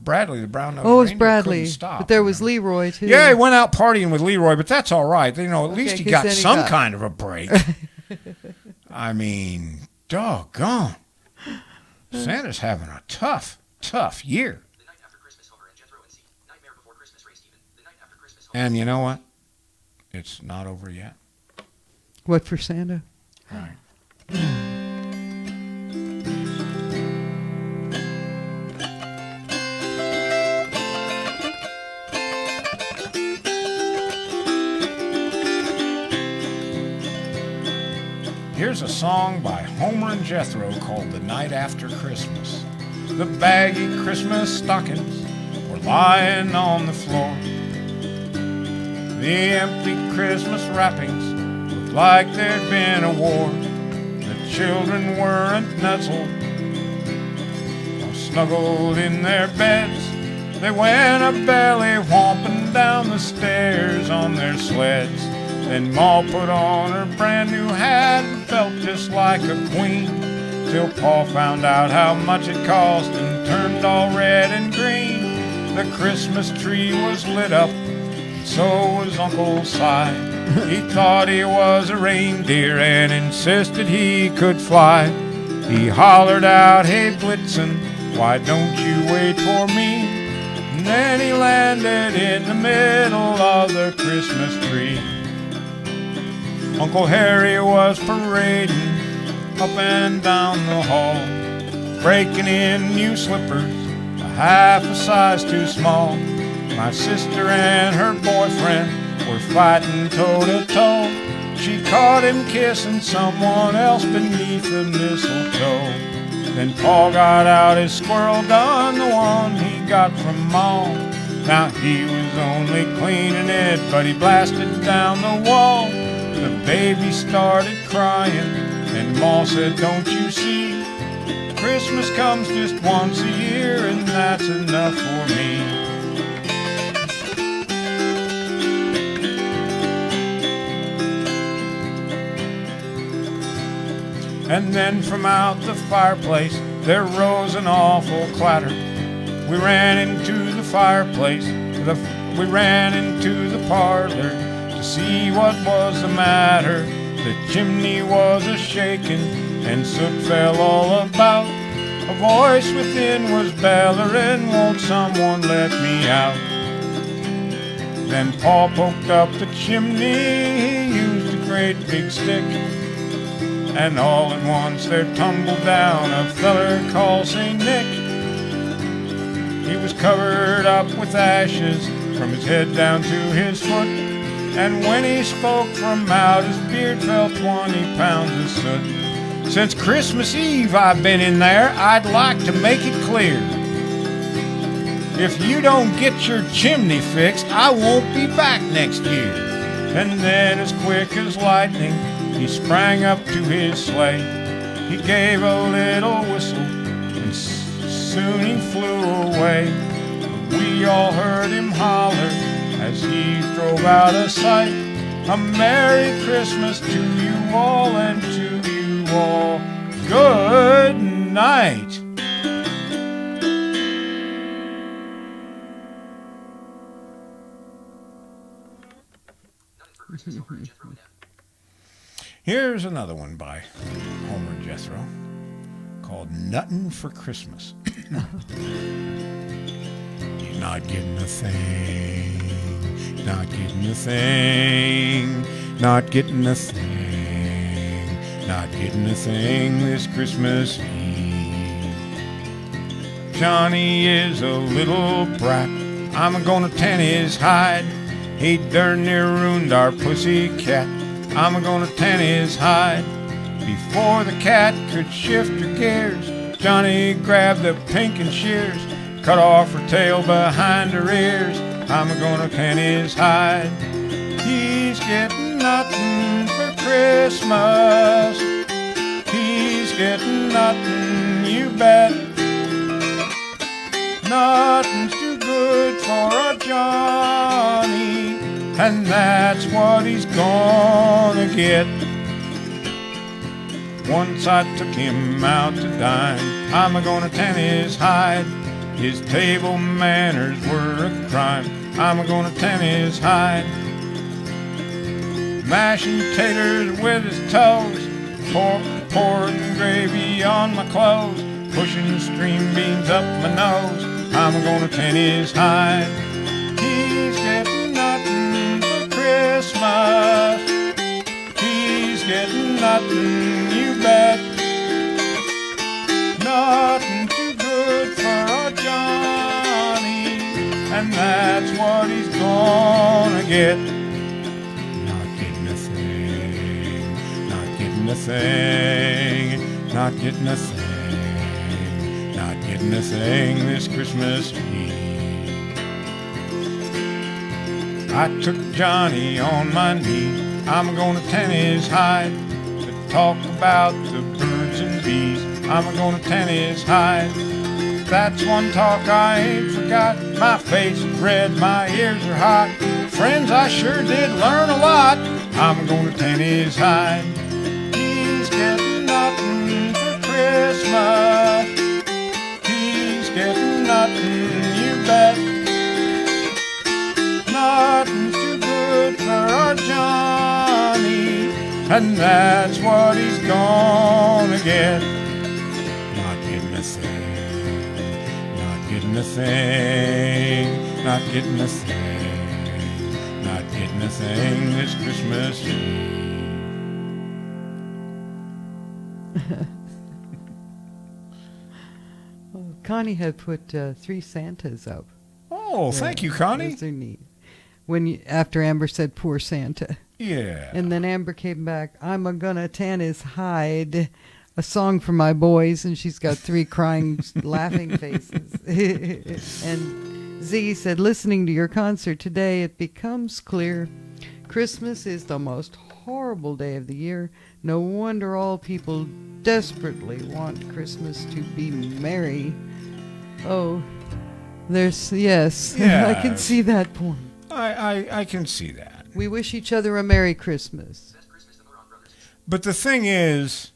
Bradley, the brown-nosed Oh, it was reindeer. Bradley. Couldn't stop, But there was remember? Leroy, too. Yeah, he went out partying with Leroy, but that's all right. You know, at Okay, least he 'cause got then he some got- kind of a break. I mean, doggone. Santa's having a tough year. The night after Christmas, Homer and Jethro and Zeke. Nightmare before Christmas raced even. The night after Christmas, Homer. And you know what? It's not over yet. What for Santa? Right. Here's a song by Homer and Jethro called The Night After Christmas. The baggy Christmas stockings were lying on the floor. The empty Christmas wrappings looked like there'd been a war. The children weren't nuzzled or snuggled in their beds. They went a belly whomping down the stairs on their sleds. Then Ma put on her brand new hat and felt just like a queen, till Pa found out how much it cost and turned all red and green. The Christmas tree was lit up, and so was Uncle Si. He thought he was a reindeer and insisted he could fly. He hollered out, "Hey Blitzen, why don't you wait for me?" And then he landed in the middle of the Christmas tree. Uncle Harry was parading up and down the hall, breaking in new slippers, a half a size too small. My sister and her boyfriend were fighting toe-to-toe. She caught him kissing someone else beneath the mistletoe. Then Pa got out his squirrel gun, the one he got from Ma. Now he was only cleaning it, but he blasted down the wall. The baby started crying, and Ma said, "Don't you see? Christmas comes just once a year, and that's enough for me." And then from out the fireplace there rose an awful clatter. We ran into the fireplace, we ran into the parlor to see what was the matter. The chimney was a-shaking and soot fell all about. A voice within was bellering, "Won't someone let me out?" Then Pa poked up the chimney, he used a great big stick, and all at once there tumbled down a feller called St. Nick. He was covered up with ashes from his head down to his foot, and when he spoke from out his beard fell 20 pounds of soot. "Since Christmas Eve I've been in there, I'd like to make it clear. If you don't get your chimney fixed, I won't be back next year." And then as quick as lightning he sprang up to his sleigh. He gave a little whistle and soon he flew away. We all heard him holler as he drove out of sight, "A Merry Christmas to you all, and to you all good night." Nothing for Christmas, Homer and Jethro and Dad. Here's another one by Homer and Jethro called "Nuttin' for Christmas." He's not getting a thing, not getting a thing, not getting a thing, not getting a thing this Christmas Eve. Johnny is a little brat, I'm gonna tan his hide. He darn near ruined our pussy cat, I'm gonna tan his hide. Before the cat could shift her gears, Johnny grabbed the pinking shears, cut off her tail behind her ears, I'm gonna tan his hide. He's getting nothing for Christmas, he's getting nothing, you bet. Nothing's too good for a Johnny, and that's what he's gonna get. Once I took him out to dine, I'm gonna tan his hide. His table manners were a crime, I'm gonna tan his hide. Mashing taters with his toes, pouring gravy on my clothes, pushing stream beans up my nose, I'm gonna tan his hide. He's getting nothing for Christmas, he's getting nothing, you bet. Nothing too good for a Johnny, and that's what he's gonna get. Not getting a thing, not getting a thing, not getting a thing, not getting a thing this Christmas Eve. I took Johnny on my knee, I'm gonna tan his hide, to talk about the birds and bees, I'm gonna tan his hide. That's one talk I ain't forgot, My face is red, my ears are hot. Friends, I sure did learn a lot. I'm gonna tan his hide. He's getting nothing for Christmas. He's getting nothing, you bet. Nothing's too good for our Johnny, and that's what he's gonna get. Not getting a thing, not getting a thing, not getting a thing, not getting a thing this Christmas Eve. Oh, Connie had put 3 Santas up. Oh, thank you, Connie. Those are neat. After Amber said, "Poor Santa." Yeah. And then Amber came back, "I'm gonna tan his hide, a song for my boys," and she's got 3 crying, laughing faces. And Ziggy said, "Listening to your concert today, it becomes clear Christmas is the most horrible day of the year. No wonder all people desperately want Christmas to be merry." Oh, yes. I can see that point. I can see that. We wish each other a Merry Christmas. But the thing is,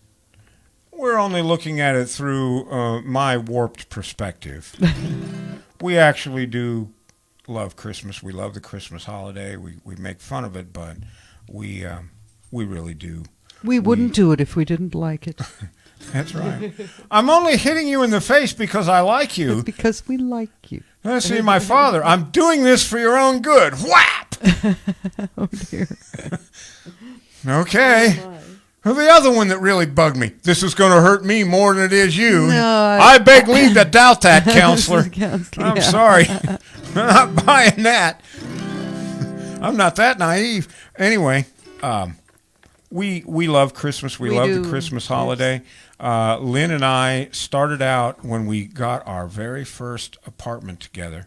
we're only looking at it through my warped perspective. We actually do love Christmas. We love the Christmas holiday. We make fun of it, but we really do. We wouldn't do it if we didn't like it. That's right. I'm only hitting you in the face because I like you. It's because we like you. Let's see, my father. I'm doing this for your own good. Whap! Oh, dear. Okay. Oh, Well, the other one that really bugged me. This is going to hurt me more than it is you. No, I beg leave to doubt that, counselor. I'm yeah. sorry. I'm not buying that. I'm not that naive. Anyway, we love Christmas. We love the Christmas holiday. Yes. Lynn and I started out when we got our very first apartment together.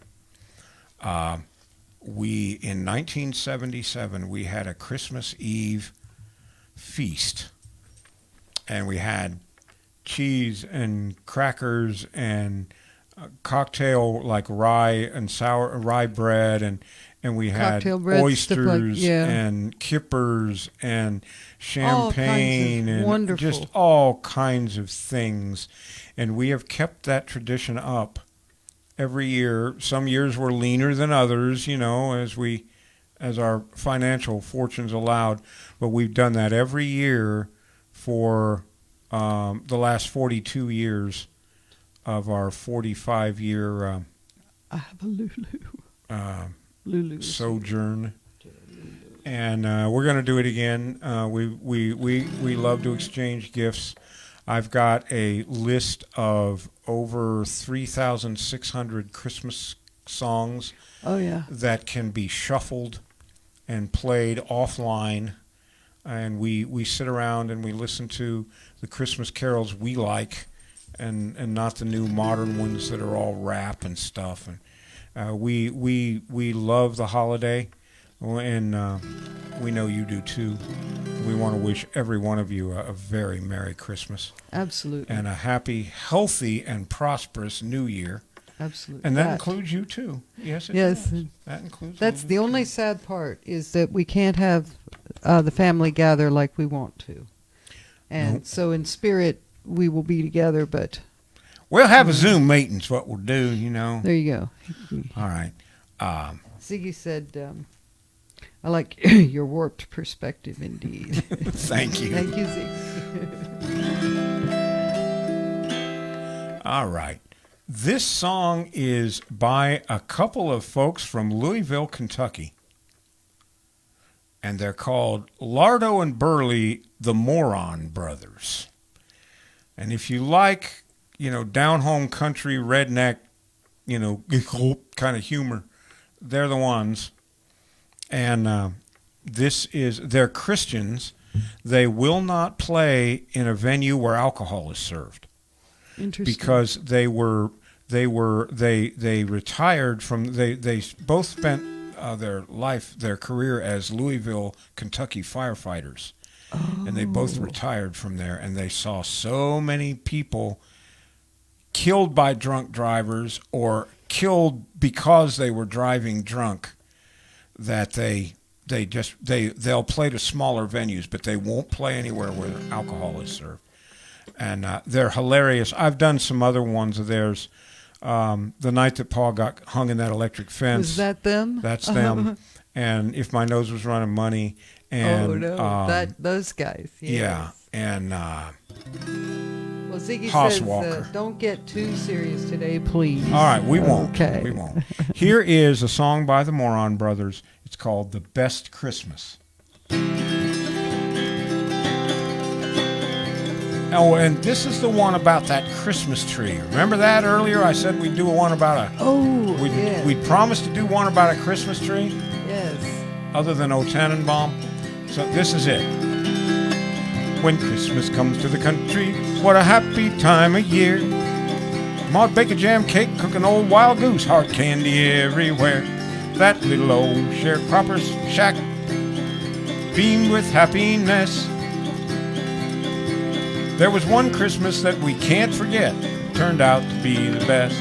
In 1977, we had a Christmas Eve feast, and we had cheese and crackers and cocktail like rye bread, and we had oysters and kippers and champagne and just all kinds of things. And we have kept that tradition up every year. Some years were leaner than others, as our financial fortunes allowed, but we've done that every year for the last 42 years of our 45-year I have a Lulu sojourn, and we're going to do it again. We love to exchange gifts. I've got a list of over 3,600 Christmas songs. Oh yeah, that can be shuffled and played offline, and we sit around and we listen to the Christmas carols we like, and not the new modern ones that are all rap and stuff. And we love the holiday, and we know you do too. We want to wish every one of you a very Merry Christmas. Absolutely. And a happy, healthy, and prosperous New Year. Absolutely. And that includes you too. Yes, it does. That includes. That's the only sad part, is that we can't have the family gather like we want to. And so in spirit, we will be together, but... We'll have a Zoom meeting's what we'll do, There you go. All right. Ziggy said, I like your warped perspective indeed. Thank you. Thank you, Ziggy. All right. This song is by a couple of folks from Louisville, Kentucky. And they're called Lardo and Burley, the Moron Brothers. And if you like, down home country, redneck, kind of humor, they're the ones. And they're Christians. They will not play in a venue where alcohol is served. Interesting. Because they retired from, they both spent their career as Louisville, Kentucky firefighters. Oh. And they both retired from there, and they saw so many people killed by drunk drivers or killed because they were driving drunk. That they'll play to smaller venues, but they won't play anywhere where alcohol is served. And they're hilarious. I've done some other ones of theirs. The night that Paul got hung in that electric fence. Is that them? That's them. And If My Nose Was Running Money. And, those guys. Yes. Yeah. And well, Ziggy Hoss says, Walker. don't get too serious today, please. All right, we won't. Okay. We won't. Here is a song by the Moron Brothers. It's called The Best Christmas. Oh, and this is the one about that Christmas tree. Remember that earlier? I said we'd do one about yes. We'd promised to do one about a Christmas tree. Yes. Other than O Tannenbaum. So this is it. When Christmas comes to the country, what a happy time of year. Ma'd bake a jam cake, cook an old wild goose, hard candy everywhere. That little old sharecropper's shack beamed with happiness. There was one Christmas that we can't forget, turned out to be the best.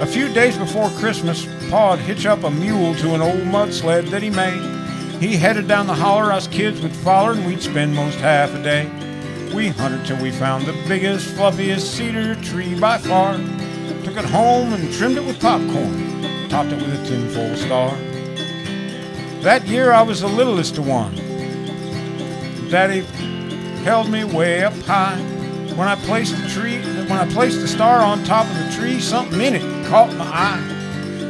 A few days before Christmas, Pa'd hitch up a mule to an old mud sled that he made. He headed down the holler, us kids would follow, and we'd spend most half a day. We hunted till we found the biggest, fluffiest cedar tree by far. Took it home and trimmed it with popcorn, topped it with a tinfoil star. That year I was the littlest of one. Daddy held me way up high. When I placed the star on top of the tree, something in it caught my eye.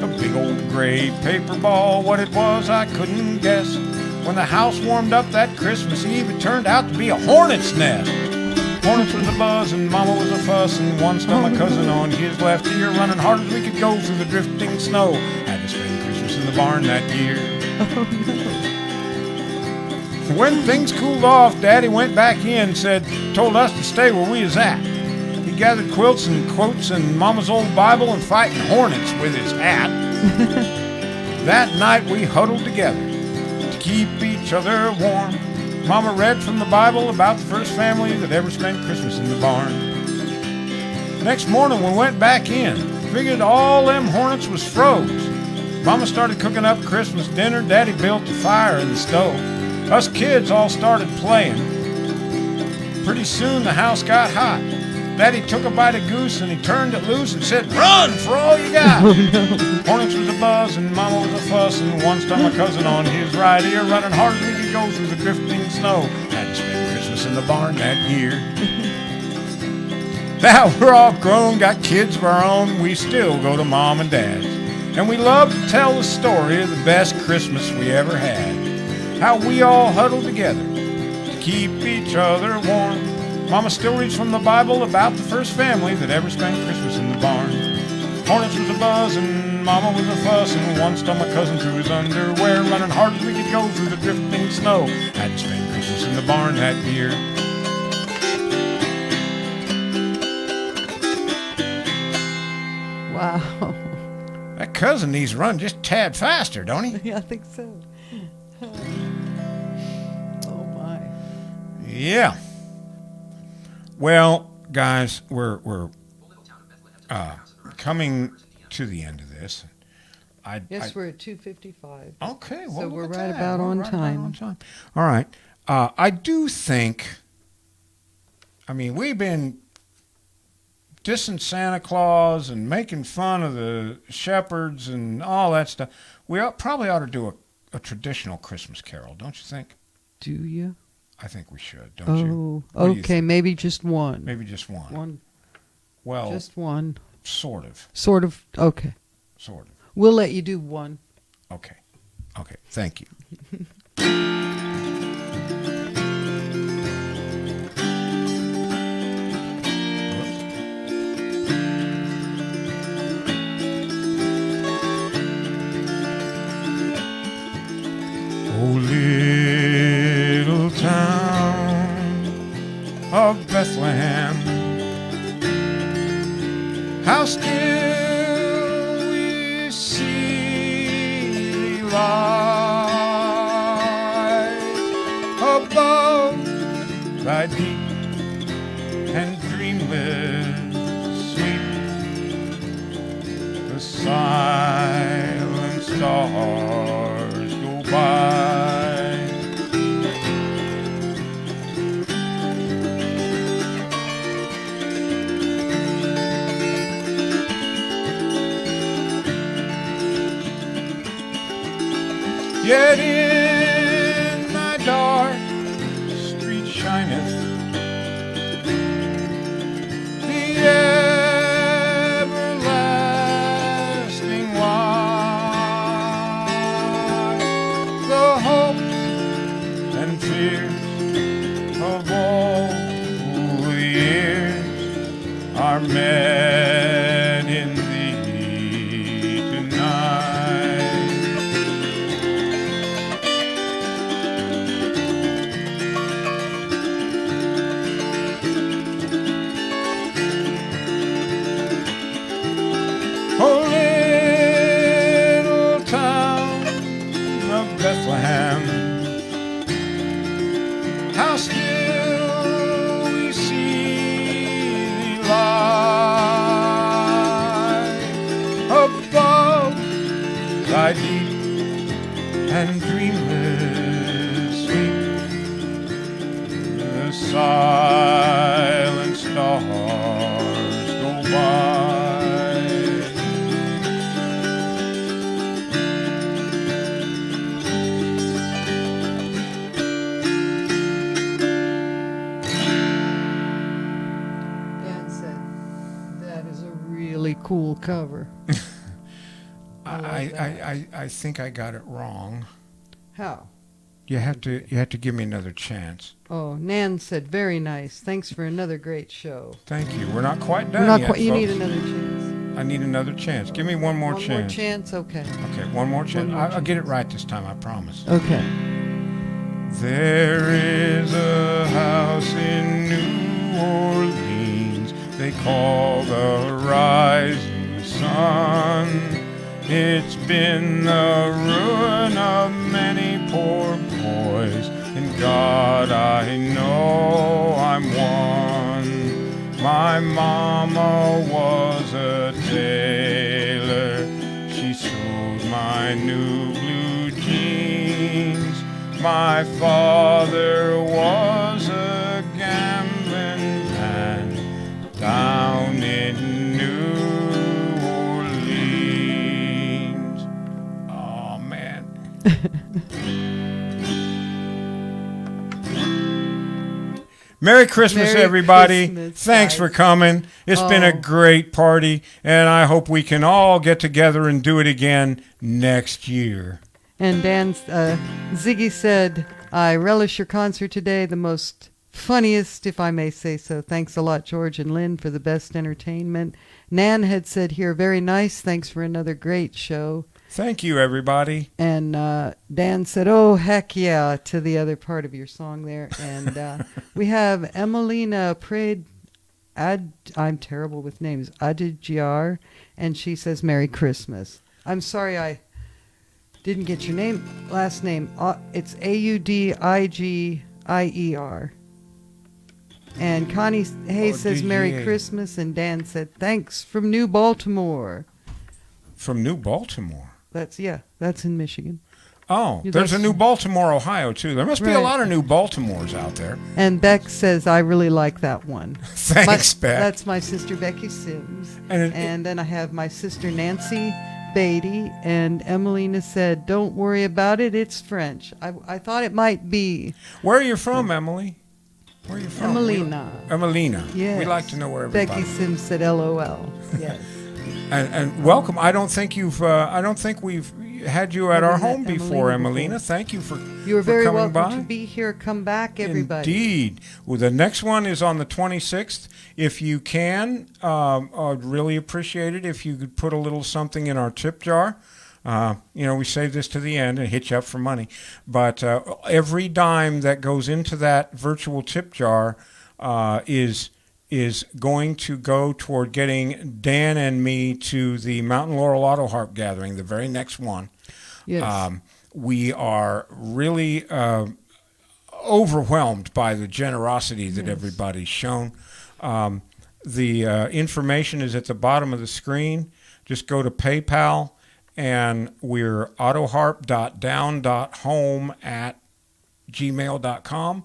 A big old gray paper ball, what it was I couldn't guess. When the house warmed up that Christmas Eve, it turned out to be a hornet's nest. Hornets was a buzz and Mama was a fuss, and one stuck my cousin on his left ear, running hard as we could go through the drifting snow. Had to spend Christmas in the barn that year. When things cooled off, Daddy went back in, told us to stay where we was at. He gathered quilts and quotes and Mama's old Bible and fighting hornets with his hat. That night we huddled together to keep each other warm. Mama read from the Bible about the first family that ever spent Christmas in the barn. Next morning we went back in, figured all them hornets was froze. Mama started cooking up Christmas dinner, Daddy built a fire in the stove. Us kids all started playing. Pretty soon the house got hot. Daddy took a bite of goose and he turned it loose and said, "Run for all you got." Hornets was a buzz and Mama was a fuss, and one stuck my cousin on his right ear, running hard as we could go through the drifting snow. Had to spend Christmas in the barn that year. Now we're all grown, got kids of our own, we still go to Mom and Dad's. And we love to tell the story of the best Christmas we ever had. How we all huddled together to keep each other warm. Mama still reads from the Bible about the first family that ever spent Christmas in the barn. Hornets was a buzz and Mama was a fuss, and one stuck my cousin through his underwear, running hard as we could go through the drifting snow. Had to spend Christmas in the barn that year. Wow. That cousin needs to run just a tad faster, don't he? Yeah, I think so. Oh my. Yeah. Well, guys, we're coming to the end of this. We're at 2:55. Okay, well, So look we're at right that. about on Right time. on time. All right. I do think, we've been dissing Santa Claus and making fun of the shepherds and all that stuff. We probably ought to do a traditional Christmas carol, don't you think? Do you? I think we should, don't you? Oh, okay. Maybe just one. Maybe just one. One. Well, Just one. sort of. Sort of. Okay. Sort of. We'll let you do one. Okay. Okay. Thank you. Oh, little town of Bethlehem, how still we see light above thy deep and dreamless sweep. Yet in thy dark street shineth the everlasting light. The hopes and fears of all the years are met in thee tonight. Oh, little town of Bethlehem, how still we see thee lie above thy deep and dreamless sleep. The silent stars go by. Dan said that is a really cool cover. I think I got it wrong. How? You have to give me another chance. Oh, Nan said, very nice. Thanks for another great show. Thank you. We're not quite done We're not yet, quite, you folks. need another chance. I need another chance. Give me one more One chance. more chance? Okay. Okay, one more chance. more I'll get it right this time, I promise. Okay. There is a house in New Orleans they call the Rising Sun. It's been the ruin of many poor boys, and God, I know I'm one. My mama was a tailor. She sewed my new blue jeans. My father was a gambling man down in New Orleans. Oh, man. Merry Christmas, Merry everybody. Christmas, Thanks guys. for coming. It's been a Oh. great party, and I hope we can all get together and do it again next year. And Ziggy said, I relish your concert today, the most funniest, if I may say so. Thanks a lot, George and Lynn, for the best entertainment. Nan had said here, very nice. Thanks for another great show. Thank you, everybody. And Dan said, oh, heck yeah, to the other part of your song there. And we have Emelina I'm terrible with names, Adidjar, and she says, Merry Christmas. I'm sorry I didn't get your last name. It's Audigier. And Connie Hayes says, Merry Audigier. Christmas. And Dan said, thanks from New Baltimore. From New Baltimore. That's in Michigan. Oh, Yeah, there's a that's- New Baltimore, Ohio, too. There must be a Right. lot of New Baltimores out there. And Beck says, I really like that one. Thanks, Beck. That's my sister Becky Sims. And And then I have my sister Nancy Beatty. And Emelina said, don't worry about it. It's French. I thought it might be. Where are you from, Emily? Where are you from? Emelina. Emelina. Yes. We like to know where everybody. Becky Sims said LOL. Yes. And welcome. I don't think we've had you at our Never met home before, Emelina Emelina. Thank you for You are for very coming welcome by. to be here. Come back, everybody. Indeed. Well, the next one is on the 26th. If you can, I'd really appreciate it if you could put a little something in our tip jar. We save this to the end and hit you up for money. But every dime that goes into that virtual tip jar is going to go toward getting Dan and me to the Mountain Laurel Autoharp gathering, the very next one. Yes. We are really overwhelmed by the generosity that everybody's shown. The information is at the bottom of the screen. Just go to PayPal, and we're autoharp.down.home@gmail.com.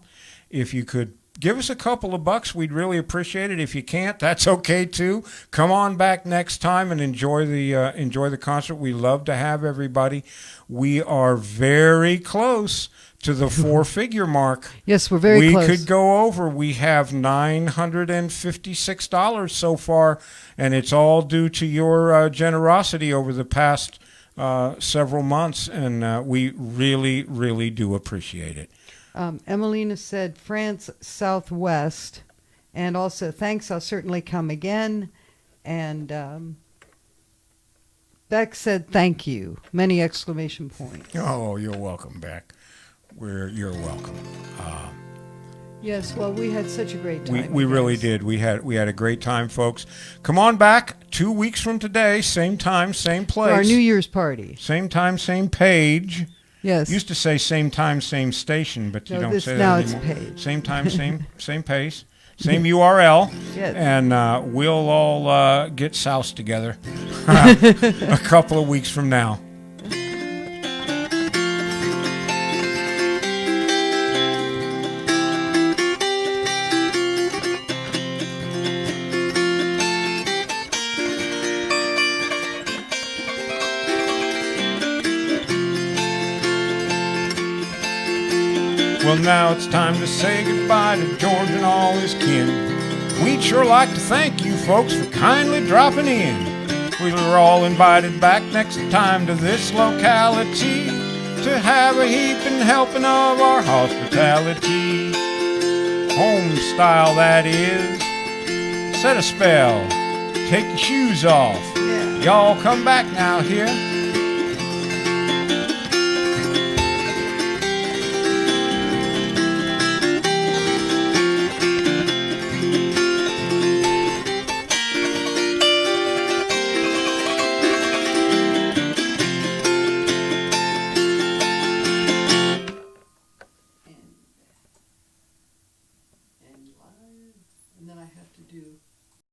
If you could give us a couple of bucks. We'd really appreciate it. If you can't, that's okay too. Come on back next time and enjoy the concert. We love to have everybody. We are very close to the 4-figure mark. Yes, we're very close. We could go over. We have $956 so far, and it's all due to your generosity over the past several months, and we really, really do appreciate it. Emelina said France Southwest, and also thanks, I'll certainly come again. And Beck said thank you, many exclamation points. Oh, you're welcome, Beck. You're welcome. Yes, well, we had such a great time. We really did. We had a great time, folks. Come on back 2 weeks from today, same time, same place. For our New Year's party. Same time, same page. Yes. Used to say same time, same station, but you don't say that now anymore. It's page. Same time, same pace, same URL. Yes. And we'll all get soused together a couple of weeks from now. Well, now it's time to say goodbye to George and all his kin. We'd sure like to thank you folks for kindly dropping in. We were all invited back next time to this locality to have a heaping helping of our hospitality. Home style, that is. Set a spell. Take your shoes off. Yeah. Y'all come back now here. And then I have to do